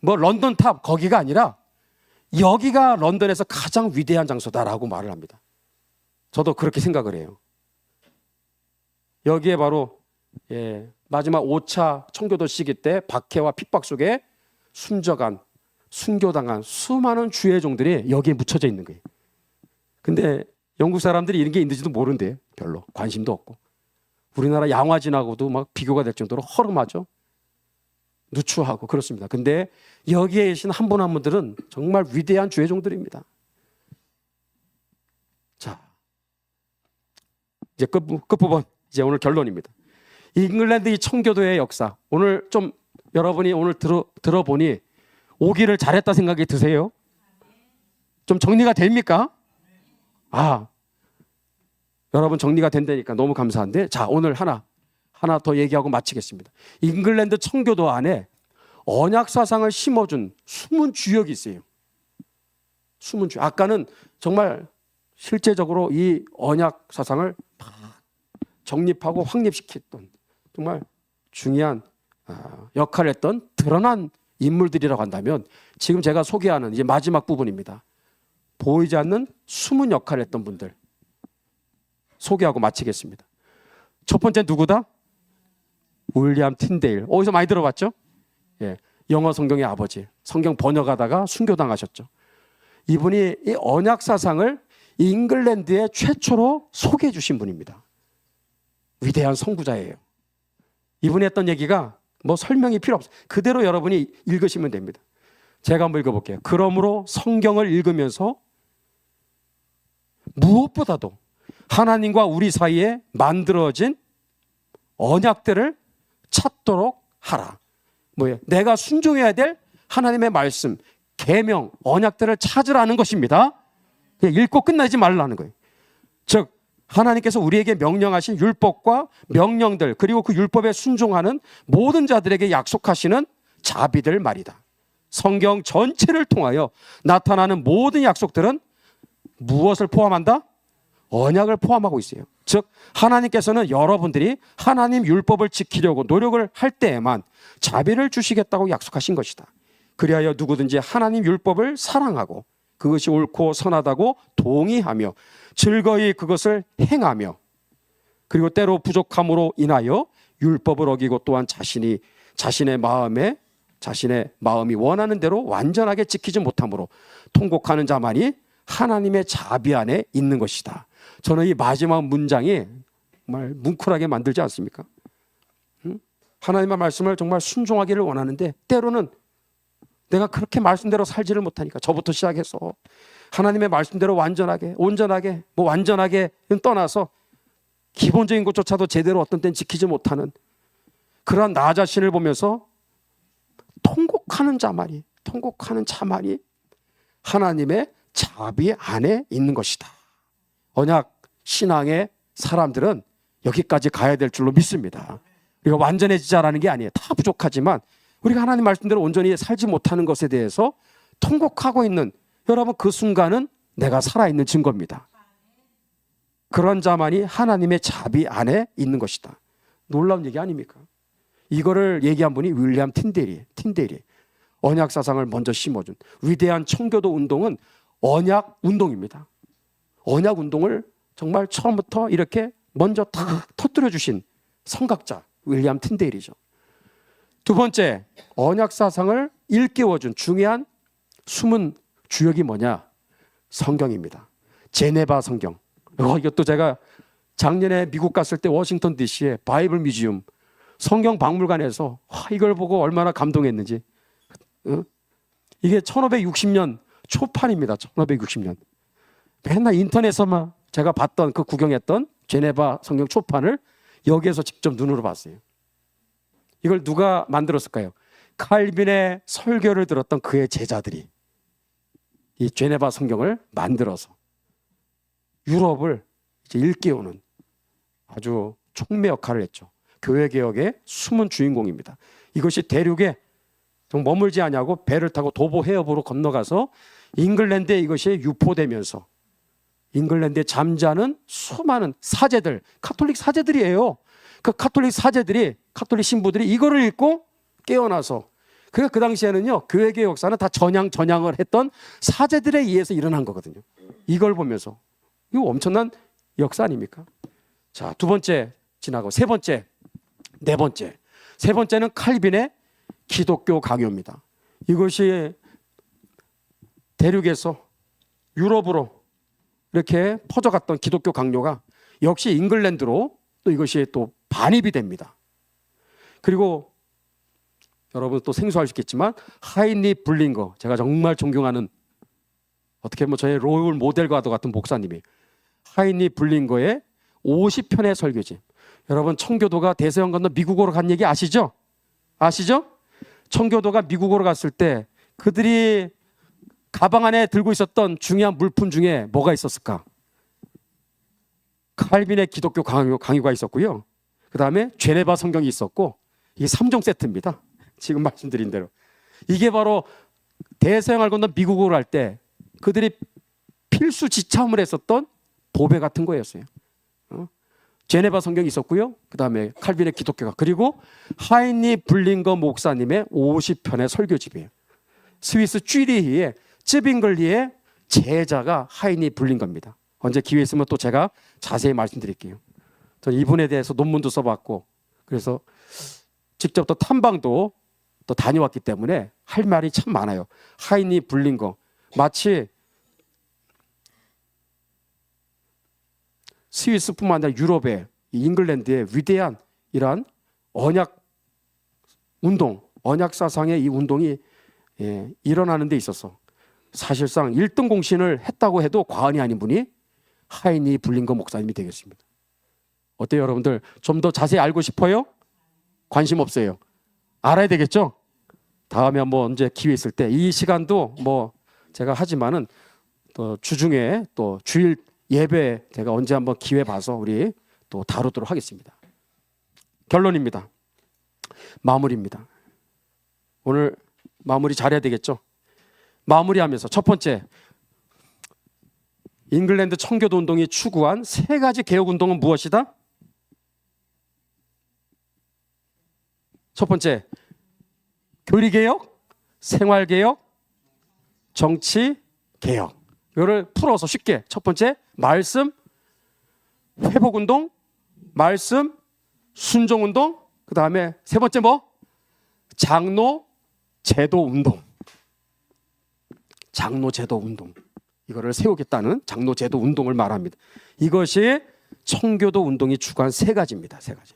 뭐 런던 탑 거기가 아니라 여기가 런던에서 가장 위대한 장소다라고 말을 합니다. 저도 그렇게 생각을 해요. 여기에 바로 마지막 5차 청교도 시기 때 박해와 핍박 속에 순교당한 수많은 주의종들이 여기에 묻혀져 있는 거예요. 근데 영국 사람들이 이런 게 있는지도 모른대요. 별로 관심도 없고. 우리나라 양화진하고도 막 비교가 될 정도로 허름하죠. 누추하고 그렇습니다. 근데 여기에 계신 한 분 한 분들은 정말 위대한 주의종들입니다. 자, 이제 끝부분, 이제 오늘 결론입니다. 잉글랜드 이 청교도의 역사, 오늘 좀 여러분이 오늘 들어보니 오기를 잘했다 생각이 드세요? 좀 정리가 됩니까? 여러분 정리가 된다니까 너무 감사한데, 자, 오늘 하나 더 얘기하고 마치겠습니다. 잉글랜드 청교도 안에 언약 사상을 심어준 숨은 주역이 있어요. 숨은 주역. 아까는 정말 실제적으로 이 언약 사상을 정립하고 확립시켰던 정말 중요한 역할을 했던 드러난 인물들이라고 한다면, 지금 제가 소개하는 이제 마지막 부분입니다. 보이지 않는 숨은 역할을 했던 분들 소개하고 마치겠습니다. 첫 번째 누구다? 윌리엄 틴데일. 어디서 많이 들어봤죠? 예, 영어 성경의 아버지. 성경 번역하다가 순교당하셨죠. 이분이 이 언약 사상을 잉글랜드에 최초로 소개해 주신 분입니다. 위대한 선구자예요. 이분이 했던 얘기가 뭐 설명이 필요 없어요. 그대로 여러분이 읽으시면 됩니다. 제가 한번 읽어볼게요. 그러므로 성경을 읽으면서 무엇보다도 하나님과 우리 사이에 만들어진 언약들을 찾도록 하라. 뭐예요? 내가 순종해야 될 하나님의 말씀, 계명, 언약들을 찾으라는 것입니다. 그냥 읽고 끝나지 말라는 거예요. 즉 하나님께서 우리에게 명령하신 율법과 명령들, 그리고 그 율법에 순종하는 모든 자들에게 약속하시는 자비들 말이다. 성경 전체를 통하여 나타나는 모든 약속들은 무엇을 포함한다? 언약을 포함하고 있어요. 즉 하나님께서는 여러분들이 하나님 율법을 지키려고 노력을 할 때에만 자비를 주시겠다고 약속하신 것이다. 그리하여 누구든지 하나님 율법을 사랑하고 그것이 옳고 선하다고 동의하며 즐거이 그것을 행하며 그리고 때로 부족함으로 인하여 율법을 어기고 또한 자신의 마음이 원하는 대로 완전하게 지키지 못함으로 통곡하는 자만이 하나님의 자비 안에 있는 것이다. 저는 이 마지막 문장이 정말 뭉클하게 만들지 않습니까? 하나님의 말씀을 정말 순종하기를 원하는데 때로는 내가 그렇게 말씀대로 살지를 못하니까 저부터 시작해서 하나님의 말씀대로 온전하게 완전하게는 떠나서 기본적인 것조차도 제대로 어떤 때는 지키지 못하는 그러한 나 자신을 보면서 통곡하는 자만이 하나님의 자비 안에 있는 것이다. 언약 신앙의 사람들은 여기까지 가야 될 줄로 믿습니다. 우리가 완전해지자라는 게 아니에요. 다 부족하지만 우리가 하나님 말씀대로 온전히 살지 못하는 것에 대해서 통곡하고 있는 여러분, 그 순간은 내가 살아있는 증거입니다. 그런 자만이 하나님의 자비 안에 있는 것이다. 놀라운 얘기 아닙니까? 이거를 얘기한 분이 윌리엄 틴데일이 언약 사상을 먼저 심어준 위대한 청교도 운동은 언약 운동입니다. 언약 운동을 정말 처음부터 이렇게 먼저 다 터뜨려 주신 성각자 윌리엄 틴데일이죠. 두 번째, 언약 사상을 일깨워준 중요한 숨은 주역이 뭐냐? 성경입니다. 제네바 성경. 이것도 제가 작년에 미국 갔을 때 워싱턴 DC에 바이블 뮤지엄 성경 박물관에서 이걸 보고 얼마나 감동했는지. 이게 1560년 초판입니다. 1560년. 맨날 인터넷에서만 제가 봤던 그 구경했던 제네바 성경 초판을 여기에서 직접 눈으로 봤어요. 이걸 누가 만들었을까요? 칼빈의 설교를 들었던 그의 제자들이 이 제네바 성경을 만들어서 유럽을 이제 일깨우는 아주 촉매 역할을 했죠. 교회 개혁의 숨은 주인공입니다. 이것이 대륙에 좀 머물지 않냐고 배를 타고 도보 해협으로 건너가서 잉글랜드에 이것이 유포되면서 잉글랜드에 잠자는 수많은 사제들, 카톨릭 사제들이에요. 그 카톨릭 신부들이 이거를 읽고 깨어나서, 그러니까 그 당시에는요, 교회의 역사는 다 전향을 했던 사제들에 의해서 일어난 거거든요. 이걸 보면서 이거 엄청난 역사 아닙니까? 자, 두 번째 지나고 세 번째, 네 번째. 세 번째는 칼빈의 기독교 강요입니다. 이것이 대륙에서 유럽으로 이렇게 퍼져갔던 기독교 강요가 역시 잉글랜드로 또 이것이 또 반입이 됩니다. 그리고 여러분 또 생소할 수 있겠지만 하인리 블링거, 제가 정말 존경하는 어떻게 보면 저의 롤 모델과도 같은 목사님이 하인리 블링거의 50편의 설교집. 여러분 청교도가 대서양 건너 미국으로 간 얘기 아시죠? 청교도가 미국으로 갔을 때 그들이 가방 안에 들고 있었던 중요한 물품 중에 뭐가 있었을까? 칼빈의 기독교 강요가 있었고요. 그 다음에 제네바 성경이 있었고, 이게 3종 세트입니다. 지금 말씀드린 대로. 이게 바로 대서양을 건너 미국으로 갈 때 그들이 필수 지참을 했었던 보배 같은 거였어요. 제네바 성경이 있었고요. 그 다음에 칼빈의 기독교가, 그리고 하인리 블링거 목사님의 50편의 설교집이에요. 스위스 쥐리히의 쯔빙글리의 제자가 하인이 불린 겁니다. 언제 기회 있으면 또 제가 자세히 말씀드릴게요. 저는 이분에 대해서 논문도 써봤고 그래서 직접 또 탐방도 또 다녀왔기 때문에 할 말이 참 많아요. 하인이 불린 거 마치 스위스뿐만 아니라 유럽의 잉글랜드의 위대한 이러한 언약 운동, 언약 사상의 이 운동이 일어나는 데 있어서 사실상 1등 공신을 했다고 해도 과언이 아닌 분이 하인이 불린 거 목사님이 되겠습니다. 어때요, 여러분들? 좀 더 자세히 알고 싶어요? 관심 없어요? 알아야 되겠죠? 다음에 한번 언제 기회 있을 때 이 시간도 뭐 제가 하지만은 또 주중에 또 주일 예배 제가 언제 한번 기회 봐서 우리 또 다루도록 하겠습니다. 결론입니다. 마무리입니다. 오늘 마무리 잘해야 되겠죠? 마무리하면서 첫 번째, 잉글랜드 청교도 운동이 추구한 세 가지 개혁 운동은 무엇이다? 첫 번째, 교리개혁, 생활개혁, 정치개혁. 이거를 풀어서 쉽게 첫 번째, 말씀, 회복운동, 말씀, 순종운동, 그 다음에 세 번째 뭐? 장로, 제도운동. 장로, 제도운동. 이거를 세우겠다는 장로, 제도운동을 말합니다. 이것이 청교도 운동이 추구한 세 가지입니다. 세 가지.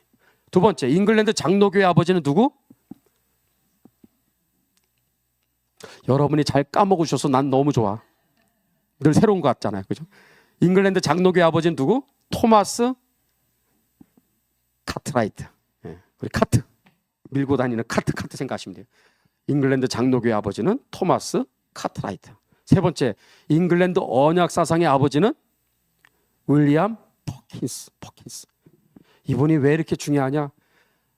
두 번째, 잉글랜드 장로교회 아버지는 누구? 여러분이 잘 까먹으셔서 난 너무 좋아. 늘 새로운 것 같잖아요. 그죠? 잉글랜드 장로교회 아버지는 누구? 토마스 카트라이트. 우리 카트. 밀고 다니는 카트 생각하시면 돼요. 잉글랜드 장로교회 아버지는 토마스 카트라이트. 세 번째, 잉글랜드 언약 사상의 아버지는 윌리엄 퍼킨스. 이분이 왜 이렇게 중요하냐?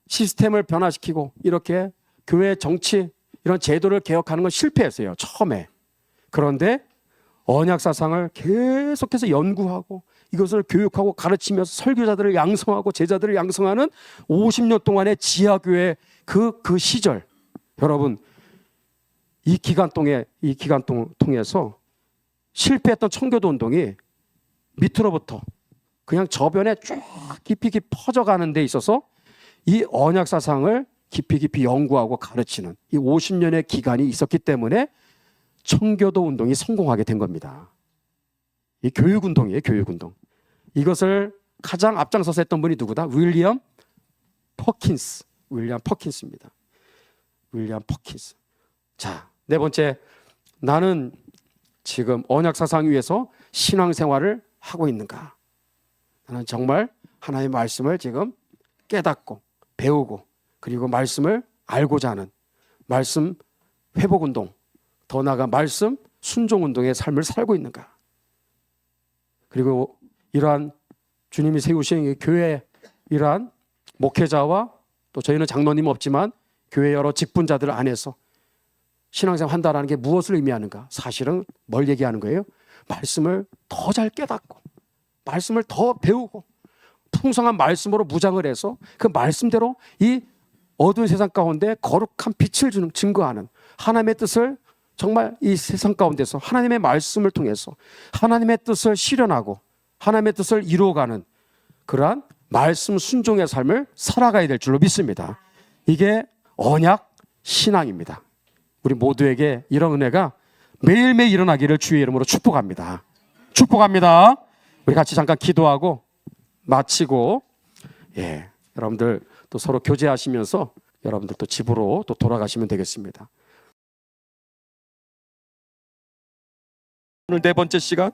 시스템을 변화시키고 이렇게 교회 정치 이런 제도를 개혁하는 건 실패했어요. 처음에. 그런데 언약 사상을 계속해서 연구하고 이것을 교육하고 가르치면서 설교자들을 양성하고 제자들을 양성하는 50년 동안의 지하교회 그 시절. 여러분, 이 기간 통해서 실패했던 청교도 운동이 밑으로부터 그냥 저변에 쭉 깊이 퍼져가는 데 있어서 이 언약 사상을 깊이 연구하고 가르치는 이 50년의 기간이 있었기 때문에 청교도 운동이 성공하게 된 겁니다. 이 교육운동이에요, 교육운동. 이것을 가장 앞장서서 했던 분이 누구다? 윌리엄 퍼킨스입니다. 윌리엄 퍼킨스. 자, 네 번째, 나는 지금 언약 사상 위에서 신앙생활을 하고 있는가? 나는 정말 하나님의 말씀을 지금 깨닫고 배우고 그리고 말씀을 알고자 하는 말씀 회복운동, 더 나아가 말씀 순종운동의 삶을 살고 있는가? 그리고 이러한 주님이 세우신 이 교회 이러한 목회자와 또 저희는 장로님 없지만 교회 여러 직분자들 안에서 신앙생활 한다는 게 무엇을 의미하는가? 사실은 뭘 얘기하는 거예요? 말씀을 더 잘 깨닫고 말씀을 더 배우고 풍성한 말씀으로 무장을 해서 그 말씀대로 이 어두운 세상 가운데 거룩한 빛을 주는 증거하는 하나님의 뜻을 정말 이 세상 가운데서 하나님의 말씀을 통해서 하나님의 뜻을 실현하고 하나님의 뜻을 이루어가는 그러한 말씀 순종의 삶을 살아가야 될 줄로 믿습니다. 이게 언약 신앙입니다. 우리 모두에게 이런 은혜가 매일매일 일어나기를 주의 이름으로 축복합니다. 축복합니다. 우리 같이 잠깐 기도하고 마치고 여러분들 또 서로 교제하시면서 여러분들 또 집으로 또 돌아가시면 되겠습니다. 오늘 네 번째 시간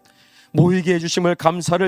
모이게 해주심을 감사를 드립니다.